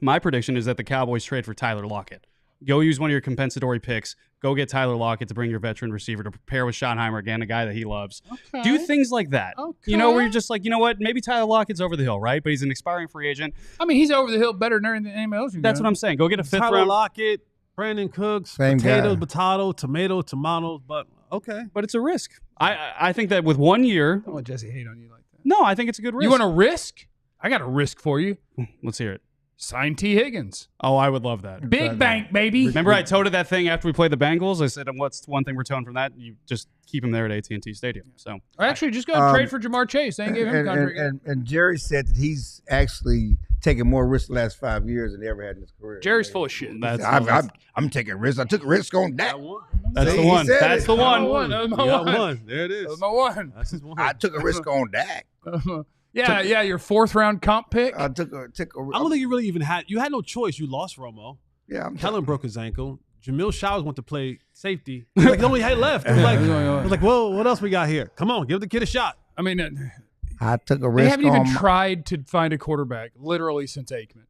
My prediction is that the Cowboys trade for Tyler Lockett. Go use one of your compensatory picks. Go get Tyler Lockett to bring your veteran receiver to prepare with Schottenheimer again, a guy that he loves. Okay. Do things like that. You know, where you're just like, you know what? Maybe Tyler Lockett's over the hill, right? But he's an expiring free agent. I mean, he's over the hill better than anyone else. That's what I'm saying. Go get a fifth Tyler round. Lockett, Brandon Cooks, Same potatoes, guy. potato, tomato, tomatoes, but okay. But it's a risk. I think that with 1 year, Don't let Jesse hate on you like that. no, I think it's a good risk. You want a risk? I got a risk for you. Let's hear it. Sign T. Higgins. Oh, I would love that. Big bank, baby. Remember I toted that thing after we played the Bengals? I said, what's one thing we're toting from that? You just keep him there at AT&T Stadium. So Or actually, just go and trade for Jamar Chase. They ain't gave him a contract. And Jerry said that he's actually taken more risks the last 5 years than he ever had in his career. Jerry's full of shit. I'm taking risks. I took a risk on that. That's See, the he one. said That's it. the That one. was You my got one. one. There it That was is. my one. That's his one. I took a risk on Dak. Yeah, your fourth round comp pick. I took a. I don't think you really even had. You had no choice. You lost Romo. Yeah, I'm Kellen broke his ankle. Jamil Showers went to play safety. Like he only had left. It was like, well, what else we got here? Come on, give the kid a shot. I mean, I took a they risk haven't even on. tried to find a quarterback literally since Aikman.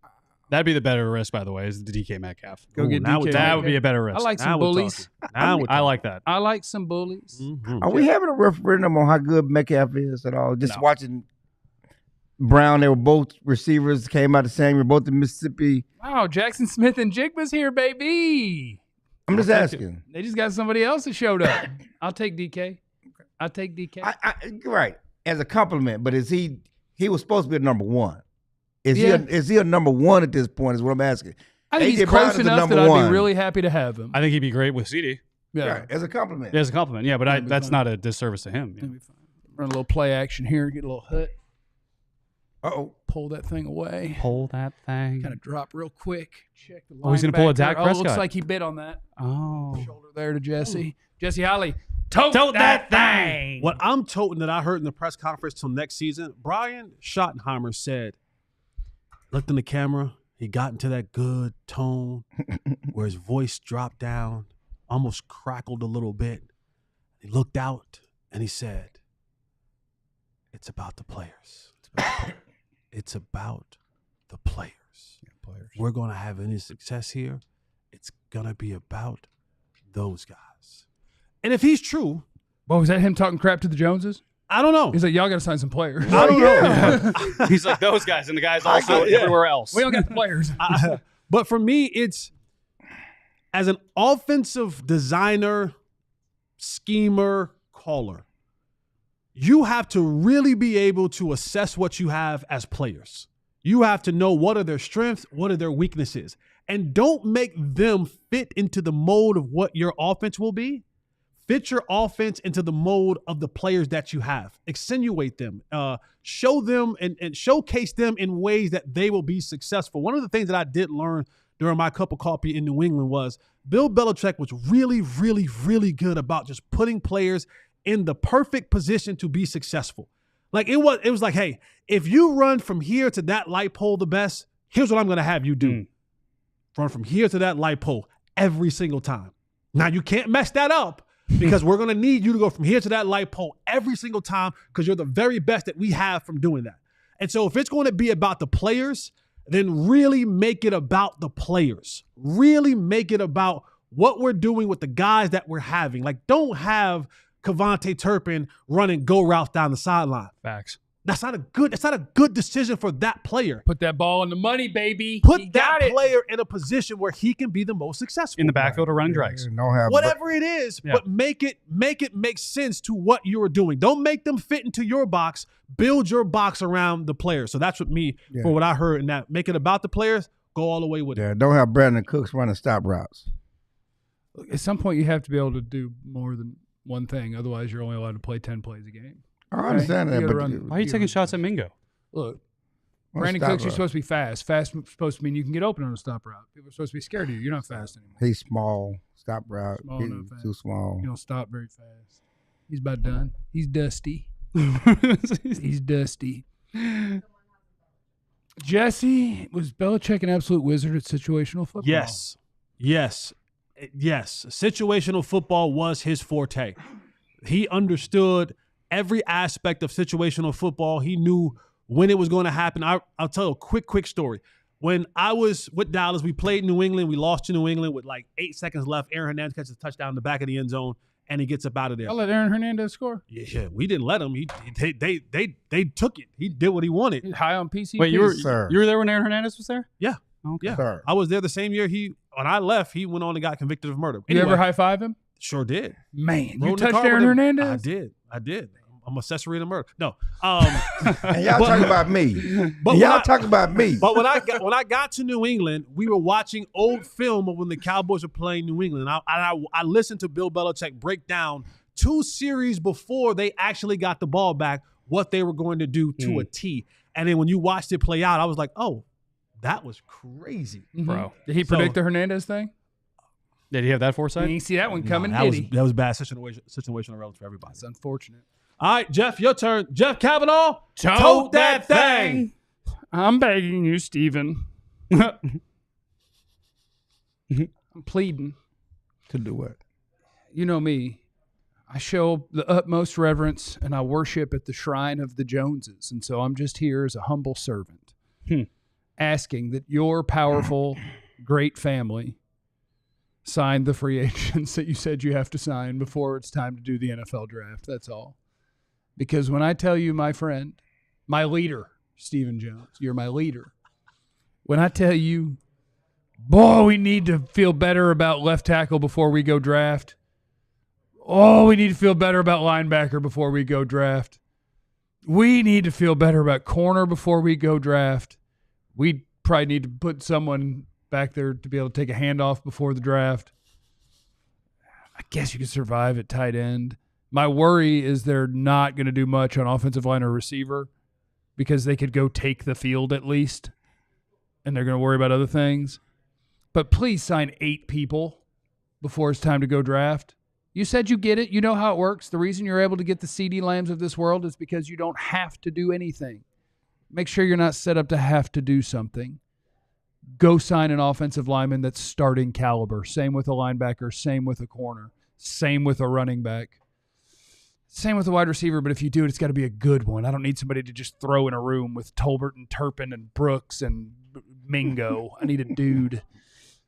That'd be the better risk, by the way, is the DK Metcalf. Go Ooh, get now DK. we're That would be a better risk. I like some Now we're bullies. talking. Now we're I like that. I like some bullies. Mhm. Are we having a referendum on how good Metcalf is at all? Just No. watching Brown, they were both receivers, came out the same. We're both in Mississippi. Wow, Jackson Smith and Jigba's here, baby. I'm just asking. They just got somebody else that showed up. I'll take DK. I'll take DK. Right, as a compliment, but is he was supposed to be a number one. Is Yeah. he a number one at this point is what I'm asking. I think he's A.J. Brown close is the enough number that I'd one. be really happy to have him. I think he'd be great with CD. Yeah. Right, as a compliment. Yeah, as a compliment. Yeah, but That'd be that's fine. not a disservice to him. That'd be fine. Run a little play action here, get a little hut. Uh-oh. Pull that thing away. Pull that thing. Kind of drop real quick. Check the Oh, he's going to pull a linebacker. Dak Prescott. Looks like he bit on that. Oh. Shoulder there to Jesse. Jesse Holly. Tote that thing. What I'm toting that I heard in the press conference till next season, Brian Schottenheimer said, looked in the camera, he got into that good tone where his voice dropped down, almost crackled a little bit. He looked out and he said, it's about the players. It's about the players. We're going to have any success here, it's going to be about those guys. And if he's true, Well, was that him talking crap to the Joneses? I don't know. He's like, y'all got to sign some players. I don't know. He's like those guys, and the guys also everywhere else. We don't got the players. But for me, it's as an offensive designer, schemer, caller, you have to really be able to assess what you have as players. You have to know what are their strengths, what are their weaknesses, and don't make them fit into the mold of what your offense will be. Fit your offense into the mold of the players that you have. Accentuate them, show them and showcase them in ways that they will be successful. One of the things that I did learn during my cup of coffee in New England was Bill Belichick was really, really, really good about just putting players in the perfect position to be successful. Like it was like, hey, if you run from here to that light pole the best, here's what I'm going to have you do. Run from here to that light pole every single time. Now you can't mess that up. Because we're going to need you to go from here to that light pole every single time because you're the very best that we have from doing that. And so if it's going to be about the players, then really make it about the players. Really make it about what we're doing with the guys that we're having. Like, don't have Kevontae Turpin running go routes down the sideline. Facts. That's not a good decision for that player. Put that ball in the money, baby. Put You that got it. player in a position where he can be the most successful. In the backfield or running drags. Don't have Whatever it is, but make it make sense to what you're doing. Don't make them fit into your box. Build your box around the players. So that's what for what I heard in that. Make it about the players. Go all the way with it. Don't have Brandon Cooks running stop routes. At some point, you have to be able to do more than one thing. Otherwise, you're only allowed to play 10 plays a game. I understand that, but Why are you taking shots at Mingo? Look, Brandon Cooks, you're supposed to be fast. Fast is supposed to mean you can get open on a stop route. People are supposed to be scared of you. You're not fast anymore. He's small. Stop route. Small, He's not fast. too small. You don't stop very fast. He's about done. He's dusty. He's dusty. Jesse, was Belichick an absolute wizard at situational football? Yes. Situational football was his forte. He understood every aspect of situational football. He knew when it was going to happen. I'll tell you a quick story. When I was with Dallas, we played New England. We lost to New England with like 8 seconds left. Aaron Hernandez catches a touchdown in the back of the end zone, and he gets up out of there. I'll let Aaron Hernandez score. Yeah, we didn't let him. They took it. He did what he wanted. He's high on PCP. Wait, you were there when Aaron Hernandez was there? Yeah. Okay. Yeah. Sir. I was there the same year when I left, he went on and got convicted of murder. You ever high five him? Sure did. Man, you Rode in the touched car with Aaron him. Hernandez? I did. I'm accessory to murder. No. And y'all talking about me. But Y'all talking about me. But when I got to New England, we were watching old film of when the Cowboys were playing New England. And I listened to Bill Belichick break down 2 series before they actually got the ball back, what they were going to do to a T. And then when you watched it play out, I was like, oh, that was crazy. Bro. Did he predict the Hernandez thing? Did he have that You foresight? didn't see that one coming, that did was he? that was bad situational relevance for everybody. That's unfortunate. All right, Jeff, your turn. Jeff Kavanaugh, Tote that thing. I'm begging you, Steven. I'm pleading. To do what? You know me. I show the utmost reverence and I worship at the shrine of the Joneses. And so I'm just here as a humble servant, asking that your powerful, great family sign the free agents that you said you have to sign before it's time to do the NFL draft. That's all. Because when I tell you, my friend, my leader, Stephen Jones, you're my leader. When I tell you, boy, we need to feel better about left tackle before we go draft. Oh, we need to feel better about linebacker before we go draft. We need to feel better about corner before we go draft. We probably need to put someone back there to be able to take a handoff before the draft. I guess you could survive at tight end. My worry is they're not going to do much on offensive line or receiver because they could go take the field at least, and they're going to worry about other things. But please sign 8 people before it's time to go draft. You said you get it. You know how it works. The reason you're able to get the CeeDee Lambs of this world is because you don't have to do anything. Make sure you're not set up to have to do something. Go sign an offensive lineman that's starting caliber. Same with a linebacker. Same with a corner. Same with a running back. Same with a wide receiver, but if you do it, it's got to be a good one. I don't need somebody to just throw in a room with Tolbert and Turpin and Brooks and Mingo. I need a dude.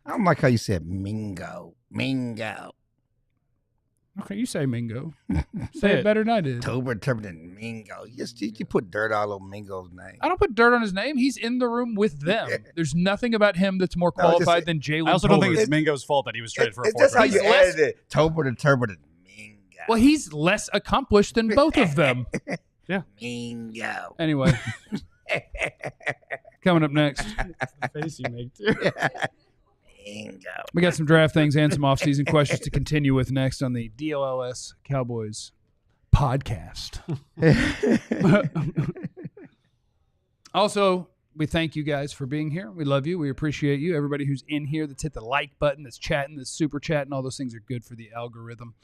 I don't like how you said Mingo. Mingo. Okay, you say Mingo. Say it better than I did. Tolbert, Turpin, and Mingo. You put dirt all over Mingo's name. I don't put dirt on his name. He's in the room with them. There's nothing about him that's more qualified than Jalen. I also don't think it's Mingo's fault that he was traded for a fourth. It's just how you added it. Tolbert and Turpin and Mingo. Well, he's less accomplished than both of them. Yeah. Mingo. Anyway. Coming up next. The face you make, too. Bingo. We got some draft things and some offseason questions to continue with next on the DLLS Cowboys podcast. Also, we thank you guys for being here. We love you. We appreciate you. Everybody who's in here that's hit the like button, that's chatting, that's super chatting, all those things are good for the algorithm.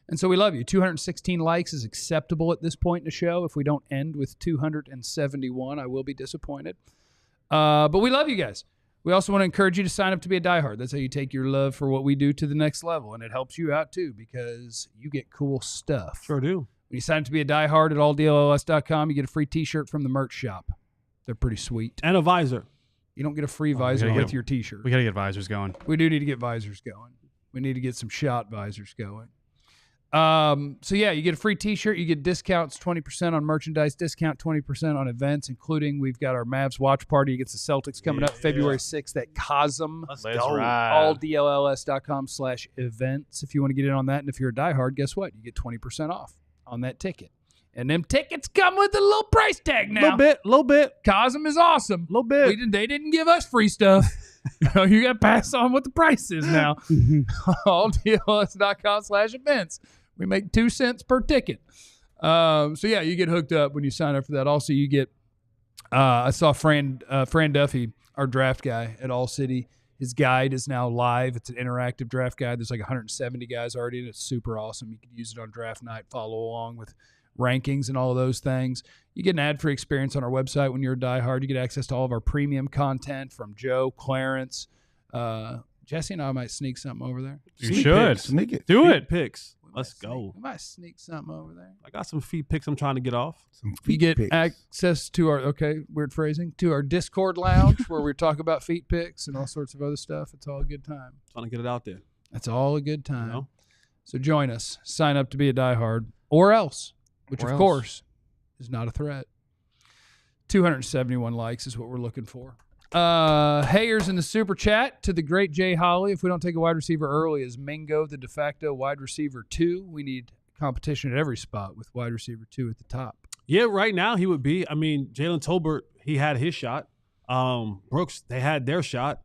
And so we love you. 216 likes is acceptable at this point in the show. If we don't end with 271, I will be disappointed. But we love you guys. We also want to encourage you to sign up to be a diehard. That's how you take your love for what we do to the next level. And it helps you out, too, because you get cool stuff. Sure do. When you sign up to be a diehard at alldlls.com, you get a free T-shirt from the merch shop. They're pretty sweet. And a visor. You don't get a free visor with your T-shirt. We got to get visors going. We do need to get visors going. We need to get some shot visors going. So, yeah, you get a free T-shirt. You get discounts, 20% on merchandise, discount 20% on events, including we've got our Mavs watch party against the Celtics coming up February 6th at Cosm. Let's ride. alldlls.com/events if you want to get in on that. And if you're a diehard, guess what? You get 20% off on that ticket. And them tickets come with a little price tag now. Little bit. Cosm is awesome. Little bit. They didn't give us free stuff. You got to pass on what the price is now. alldlls.com/events. We make 2 cents per ticket. So, yeah, you get hooked up when you sign up for that. Also, you get I saw Fran Duffy, our draft guy at ALLCITY. His guide is now live. It's an interactive draft guide. There's like 170 guys already, and it's super awesome. You can use it on draft night, follow along with rankings and all of those things. You get an ad-free experience on our website when you're a diehard. You get access to all of our premium content from Joe, Clarence. Jesse and I might sneak something over there. You should. Sneak it. Do it. Picks. Let's go. We might sneak something over there. I got some feet picks I'm trying to get off. You get access to our, weird phrasing, to our Discord lounge where we talk about feet picks and all sorts of other stuff. It's all a good time. Trying to get it out there. That's all a good time. You know? So join us. Sign up to be a diehard or else, which of course is not a threat. 271 likes is what we're looking for. Hayers in the super chat to the great Jay Holly. If we don't take a wide receiver early, is Mingo the de facto wide receiver 2? We need competition at every spot with wide receiver 2 at the top. Yeah, right now he would be. I mean, Jalen Tolbert, he had his shot. Brooks, they had their shot.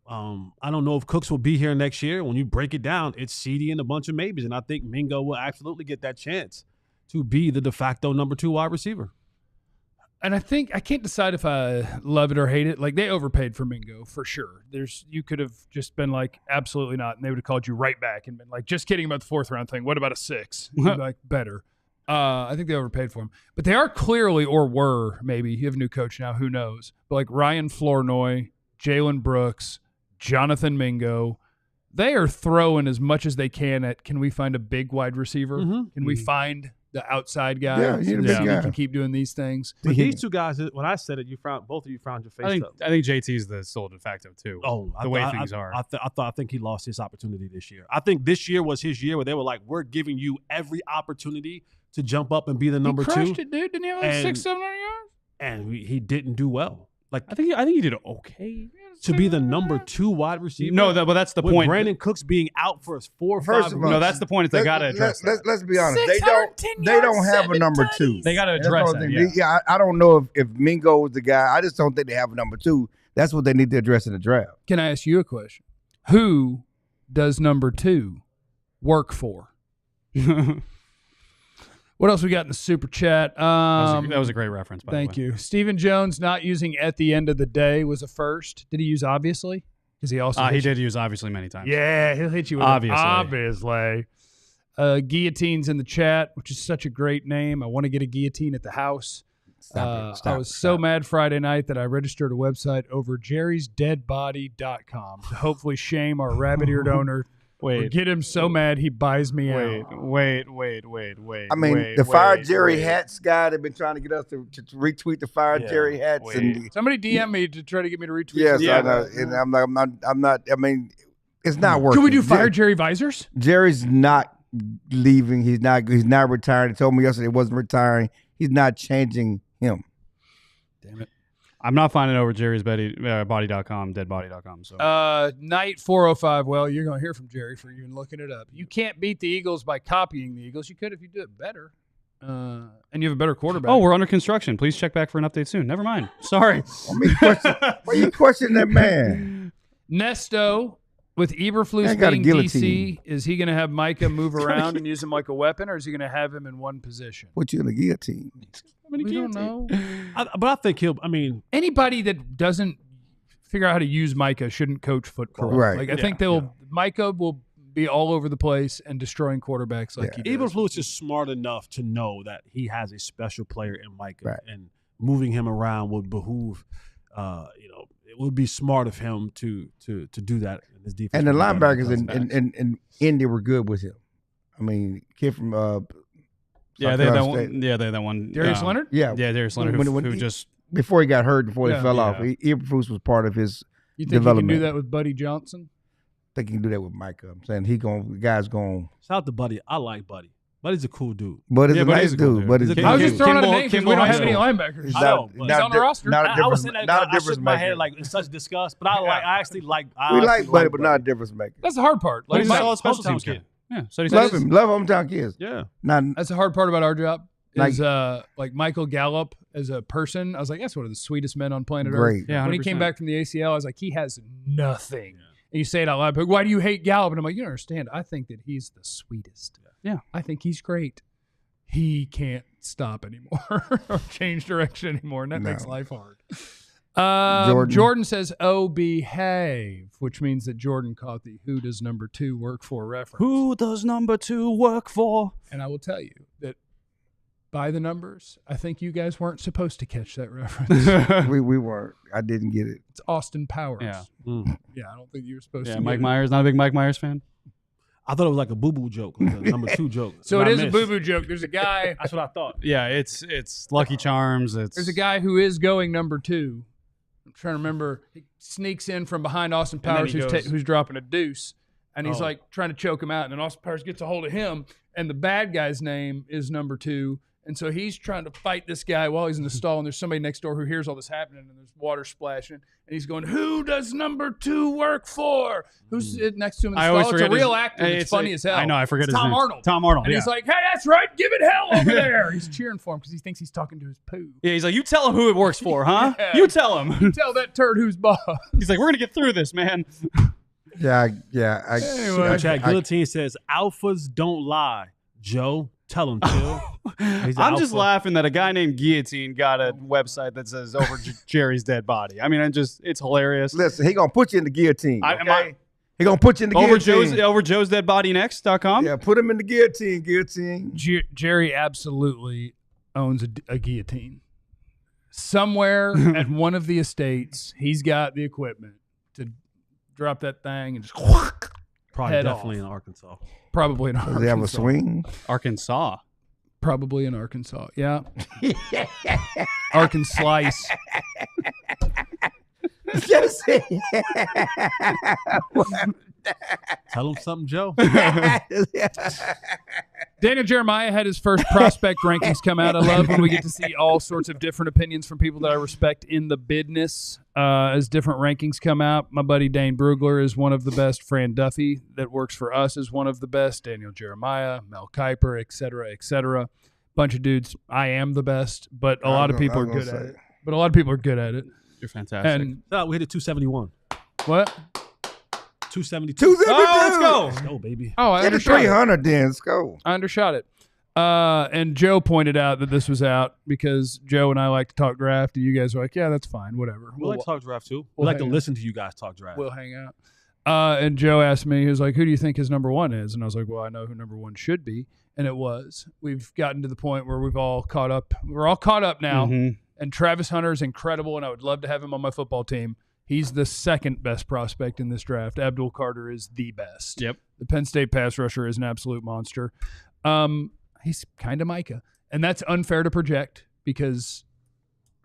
I don't know if Cooks will be here next year. When you break it down, it's CeeDee and a bunch of maybes, and I think Mingo will absolutely get that chance to be the de facto number 2 wide receiver. And I think I can't decide if I love it or hate it. Like, they overpaid for Mingo for sure. You could have just been like, absolutely not, and they would have called you right back and been like, just kidding about the 4th round thing. What about a 6? You'd be like, better. I think they overpaid for him, but they are clearly, or were maybe. You have a new coach now, who knows? But like Ryan Flournoy, Jalen Brooks, Jonathan Mingo, they are throwing as much as they can at. Can we find a big wide receiver? Mm-hmm. Can we find the outside guy? Yeah, you need a big guy. You can keep doing these things. But these two guys, when I said it, both of you frowned your face. I think JT's the sole de facto too. The way things are. I think he lost his opportunity this year. I think this year was his year where they were like, we're giving you every opportunity to jump up and be the number 2. He crushed it, dude. Didn't he have like 600-700 yards? And he didn't do well. Like, I think he did okay to be the number 2 wide receiver. No, but that's the point. Brandon Cooks being out for 4 or 5 First of all, no, that's the point. Is they got to address that. Let's be honest. They don't have a number 2. They got to address that. Yeah, I don't know if Mingo was the guy. I just don't think they have a number 2. That's what they need to address in the draft. Can I ask you a question? Who does number 2 work for? What else we got in the super chat? That was a great reference, by the way. Thank you. Stephen Jones not using at the end of the day was a first. Did he use obviously? Because he also He did use obviously many times. Yeah, he'll hit you with Obviously. Guillotine's in the chat, which is such a great name. I want to get a guillotine at the house. I was so mad Friday night that I registered a website over jerrysdeadbody.com to hopefully shame our rabbit-eared owner. Or get him so mad he buys me out. Wait. I mean, the Fire Jerry hats guy, they've been trying to get us to retweet the Fire Jerry hats. And Somebody DM me to try to get me to retweet. yes, I know. And I'm not. I mean, it's not working. Can we do Fire Jerry visors? Jerry's not leaving. He's not retiring. He told me yesterday he wasn't retiring. He's not changing him. Damn it. I'm not finding it over jerrysbody.com, deadbody.com. So Night 405. Well, you're going to hear from Jerry for even looking it up. You can't beat the Eagles by copying the Eagles. You could if you do it better. And you have a better quarterback. Oh, we're under construction. Please check back for an update soon. Never mind. Sorry. Why you questioning that man? Nesto with Eberflus being DC, is he going to have Micah move around and use him like a weapon, or is he going to have him in one position? Put you in the guillotine. We don't know. But I think anybody that doesn't figure out how to use Micah shouldn't coach football. Right. Like I think Micah will be all over the place and destroying quarterbacks like he does. Eberflus is smart enough to know that he has a special player in Micah, Right. and moving him around would behoove. It would be smart of him to do that in his defense. And the linebackers in Indy were good with him. I mean, kid from they had that one. Darius Leonard? Yeah, Darius Leonard, who just before he got hurt, before he fell off, Yeah. Eberflus was part of his You think development. he can do that with Buddy Johnson? I think he can do that with Micah. I'm saying the guy's going. Shout out to Buddy. I like Buddy. Buddy's a cool dude. Buddy's Yeah, a Buddy's nice a cool dude. dude. Buddy's He's I was just throwing out a Kimball- name because we Kimball don't have High any School. linebackers. He's I know, but he's on the roster. Not a I was difference. saying that Not a I difference shook my maker. head like in such disgust, but I actually like. We like Buddy, but not a difference maker. That's the hard part. Like Like he's a Mike- solid special hometown teams kid. kid. Yeah, so he's Love him. Love hometown kids. Yeah. Not That's the hard part about our job. Like- Is like Michael Gallup as a person. I was like, that's one of the sweetest men on planet Earth. great. Yeah, When he came 100%. back from the ACL, I was like, he has nothing. And you say it out loud, but why do you hate Gallup? And I'm like, you don't understand. I think that he's the sweetest. Yeah. I think he's great. He can't stop anymore or change direction anymore, and that makes life hard. Jordan says, "Oh, behave," which means that Jordan caught the "Who does number 2 work for" reference. Who does number 2 work for? And I will tell you that by the numbers, I think you guys weren't supposed to catch that reference. we weren't. I didn't get it. It's Austin Powers. Yeah. Yeah, I don't think you were supposed to. Yeah, get Mike it. Myers. Not a big Mike Myers fan. I thought it was like a boo-boo joke, like a number 2 joke. So And it I is a missed. boo-boo joke. There's a guy. That's what I thought. Yeah, it's Lucky Charms. There's a guy who is going number 2. I'm trying to remember. He sneaks in from behind Austin then Powers, he goes- who's dropping a deuce, and he's Oh. like trying to choke him out. And then Austin Powers gets a hold of him, and the bad guy's name is number 2. And so he's trying to fight this guy while he's in the stall, and there's somebody next door who hears all this happening, and there's water splashing, and he's going, "Who does number 2 work for?" Who's sitting next to him in the I always stall? It's a forget real his- actor. It's funny as hell. I know. I forget It's his Tom name. Arnold. Tom Arnold. And Yeah. he's like, "Hey, that's right. Give it hell over there." He's cheering for him because he thinks he's talking to his poo. Yeah, he's like, you tell him who it works for, huh? Yeah. You tell him. Tell that turd who's boss. He's like, we're gonna get through this, man. Yeah. Super chat. Guillotine says, "Alphas don't lie." Joe, tell him, chill. He's an I'm just alpha. laughing that a guy named Guillotine got a website that says over Jerry's dead body. I mean, it's hilarious. Listen, he gonna put you in the guillotine. Am Okay? He gonna put you in the guillotine. over Joe's dead body next.com. Yeah, put him in the guillotine. Jerry absolutely owns a guillotine. Somewhere at one of the estates, he's got the equipment to drop that thing and just Probably head definitely off. in Arkansas. Probably in Does Arkansas. he have a swing? Arkansas. Probably in Arkansas. Yeah. Arkansas slice. Jesse. Tell him something, Joe. Daniel Jeremiah had his first prospect rankings come out. I love when we get to see all sorts of different opinions from people that I respect in the business as different rankings come out. My buddy Dane Brugler is one of the best. Fran Duffy that works for us is one of the best. Daniel Jeremiah, Mel Kiper, et cetera, et cetera. Bunch of dudes. I am the best, but a lot of people are good at it. But a lot of people are good at it. You're fantastic. And No, we hit it 271. what? 272. 272. Oh, let's go. Let's go, baby. Oh, I Get a undershot it. 300 then. Let's go. I undershot it. And Joe pointed out that this was out because Joe and I like to talk draft, and you guys were like, yeah, that's fine, whatever. We like to talk draft too. We we'll like to hang listen to you guys talk draft. We'll hang out. And Joe asked me, he was like, who do you think his number one is? And I was like, well, I know who number one should be. And it was. We've gotten to the point where we've all caught up. We're all caught up now. Mhm. And Travis Hunter is incredible, and I would love to have him on my football team. He's the second best prospect in this draft. Abdul Carter is the best. Yep. The Penn State pass rusher is an absolute monster. He's kind of Micah. And that's unfair to project because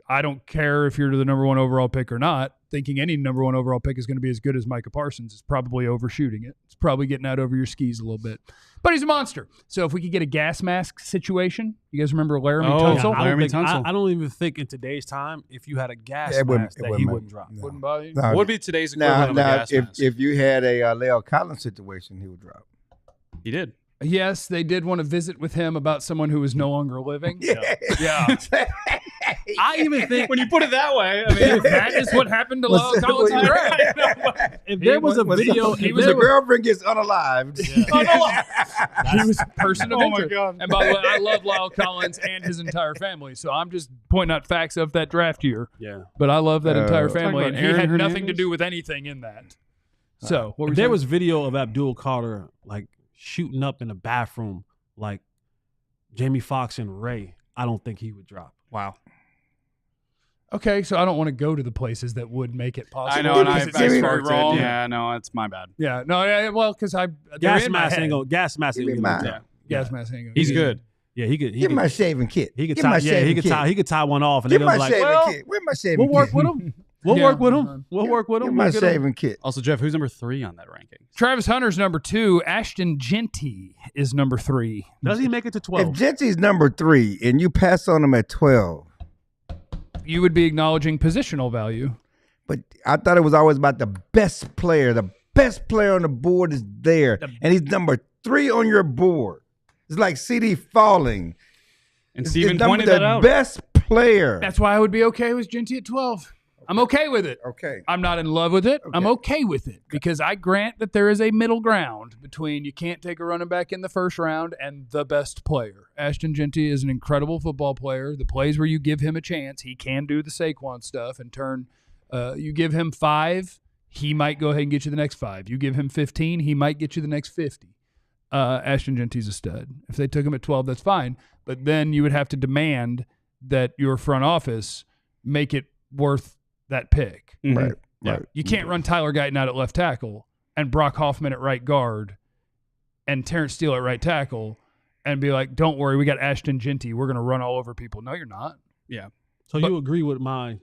I don't care if you're the number one overall pick or not. Thinking any number one overall pick is going to be as good as Micah Parsons is probably overshooting it. It's probably getting out over your skis a little bit. But he's a monster. So if we could get a gas mask situation, you guys remember Laramie Tunsil? I don't even think in today's time, if you had a gas mask, that he wouldn't drop. No. Wouldn't bother you? No. What would be today's equivalent of a gas mask? If you had a Leo Collins situation, he would drop. He did. Yes, they did want to visit with him about someone who was no longer living. Yeah. I even think When you put it that way, I mean, If that is what happened to Lyle Collins. if there was a video, he was a girlfriend gets unalived. He was a person of Oh, my interest. God. And by the way, I love Lyle Collins and his entire family. So I'm just pointing out facts of that draft year. yeah. But I love that entire family, about and he Aaron had nothing to Hernandez? do with anything in that. So what were If you there saying? was video of Abdul Carter like shooting up in the bathroom like Jamie Foxx and Ray, I don't think he would drop. wow. Okay, so I don't want to go to the places that would make it possible. I know, and because I it seems very sparked wrong. it. Yeah, no, it's my bad. Yeah, no, yeah, well, because they're Gas in my mask head. ain't gonna. Gas mask ain't Give me gonna. mine. drop. Gas mask ain't gonna- He's good. Yeah, he could. Give me my shaving kit. He could Give tie. my Yeah, shaving he could kit. tie. He could tie one off, and Give they're my gonna be shaving like, "Well, kit. Where's my shaving we'll work kit? with him. We'll Yeah. work with him. We'll work with him. Give We'll my get him." shaving kit. Also, Jeff, who's number 3 on that ranking? Travis Hunter's number 2. Ashton Genty is number 3. Does he make it to If 12? Genty's number 3 and you pass on him at 12, You would be acknowledging positional value. but I thought it was always about the best player. The best player on the board is there, and he's number 3 on your board. It's like CD falling. And It's Steven number pointed that out. The best player. That's why I would be okay with Genty at 12. I'm okay with it. Okay. I'm not in love with it. I'm okay with it because I grant that there is a middle ground between you can't take a running back in the first round and the best player. Ashton Genty is an incredible football player. The plays where you give him a chance, he can do the Saquon stuff and turn. You give him 5, he might go ahead and get you the next 5. You give him 15, he might get you the next 50. Ashton Genty's a stud. If they took him at 12, that's fine. But then you would have to demand that your front office make it worth that pick. Mhm. Right. Yeah. Right. You can't run Tyler Guyton out at left tackle and Brock Hoffman at right guard and Terrence Steele at right tackle and be like, don't worry, we got Ashton Genty. We're going to run all over people. No, you're not. Yeah. So you agree with my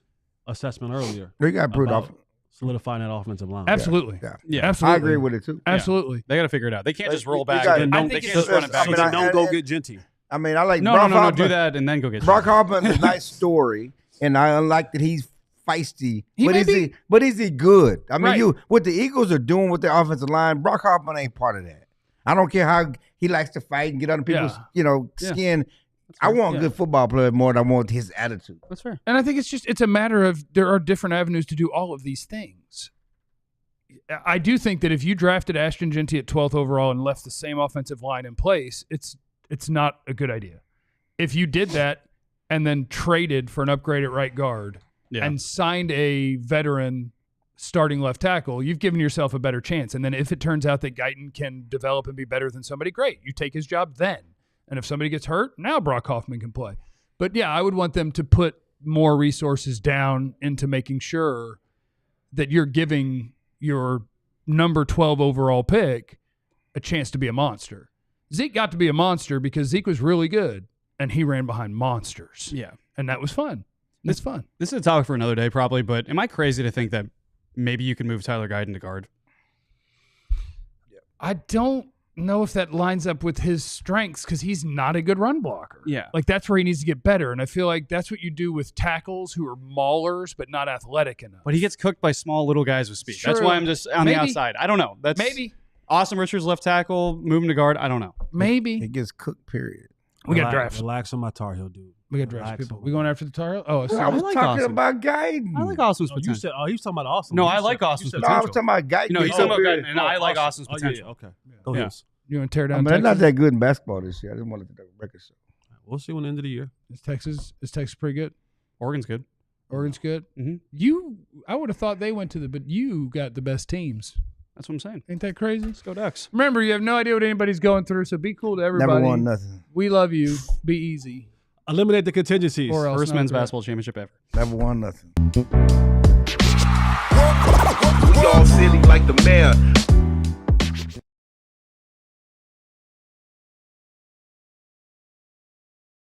assessment earlier? You got brewed about off. solidifying that offensive line. Absolutely. Yeah. Yeah. Absolutely. I agree with it too. Absolutely. They got to figure it out. They can't just roll You back. got- and I they think can't it's- just run it back. I mean, So I- don't go get Genty. I mean, I like No, Brock no, do Hoffman. that and then go get Brock Genty. Hoffman's a nice story, and I like that he's feisty. He but may is be. he? But is he good? I mean, Right. what the Eagles are doing with their offensive line, Brock Hoffman ain't part of that. I don't care how he likes to fight and get under people's, Yeah. skin. I want a good football player more than I want his attitude. That's fair. And I think it's a matter of there are different avenues to do all of these things. I do think that if you drafted Ashton Genty at 12th overall and left the same offensive line in place, it's not a good idea. If you did that and then traded for an upgrade at right guard and signed a veteran starting left tackle, you've given yourself a better chance. And then if it turns out that Guyton can develop and be better than somebody, great. You take his job then. And if somebody gets hurt, now Brock Hoffman can play. But yeah, I would want them to put more resources down into making sure that you're giving your number 12 overall pick a chance to be a monster. Zeke got to be a monster because Zeke was really good and he ran behind monsters. Yeah. And that was fun. It's fun. This is a topic for another day probably, but am I crazy to think that maybe you can move Tyler Guyton to guard? I don't know if that lines up with his strengths because he's not a good run blocker. Yeah. Like that's where he needs to get better. And I feel like that's what you do with tackles who are maulers but not athletic enough. But he gets cooked by small little guys with speed. That's True. why I'm just on Maybe. the outside. I don't know. That's Maybe. Austin Richards left tackle, move him to guard. I don't know. Maybe. It gets cooked, period. We got draft. Relax on my Tar Heel, dude. We got draft Relax people. on We my- going after the Tar Heel? Oh, I sorry. was like talking Austin. about Guyton. I like Austin's Oh, you potential. said, he was talking about Austin. No, You I said- like Austin's you said No, I was potential. talking about Guyton. No, he's Oh, talking about period. Guyton, and I like Austin's Oh, yeah, potential. yeah, okay. Go Yeah. ahead. You want to tear down I mean, Texas? they're not that good in basketball this year. I just wanted to do a record show. We'll see when the end of the year. Is Texas pretty good? Oregon's good. Oregon's good. Mm-hmm. I would have thought they went but you got the best teams. That's what I'm saying. Ain't that crazy? Let's go Ducks. Remember, you have no idea what anybody's going through, so be cool to everybody. Never won nothing. We love you. Be easy. Eliminate the contingencies. Or else First not men's great. basketball championship ever. Never won nothing. We all silly like the mayor.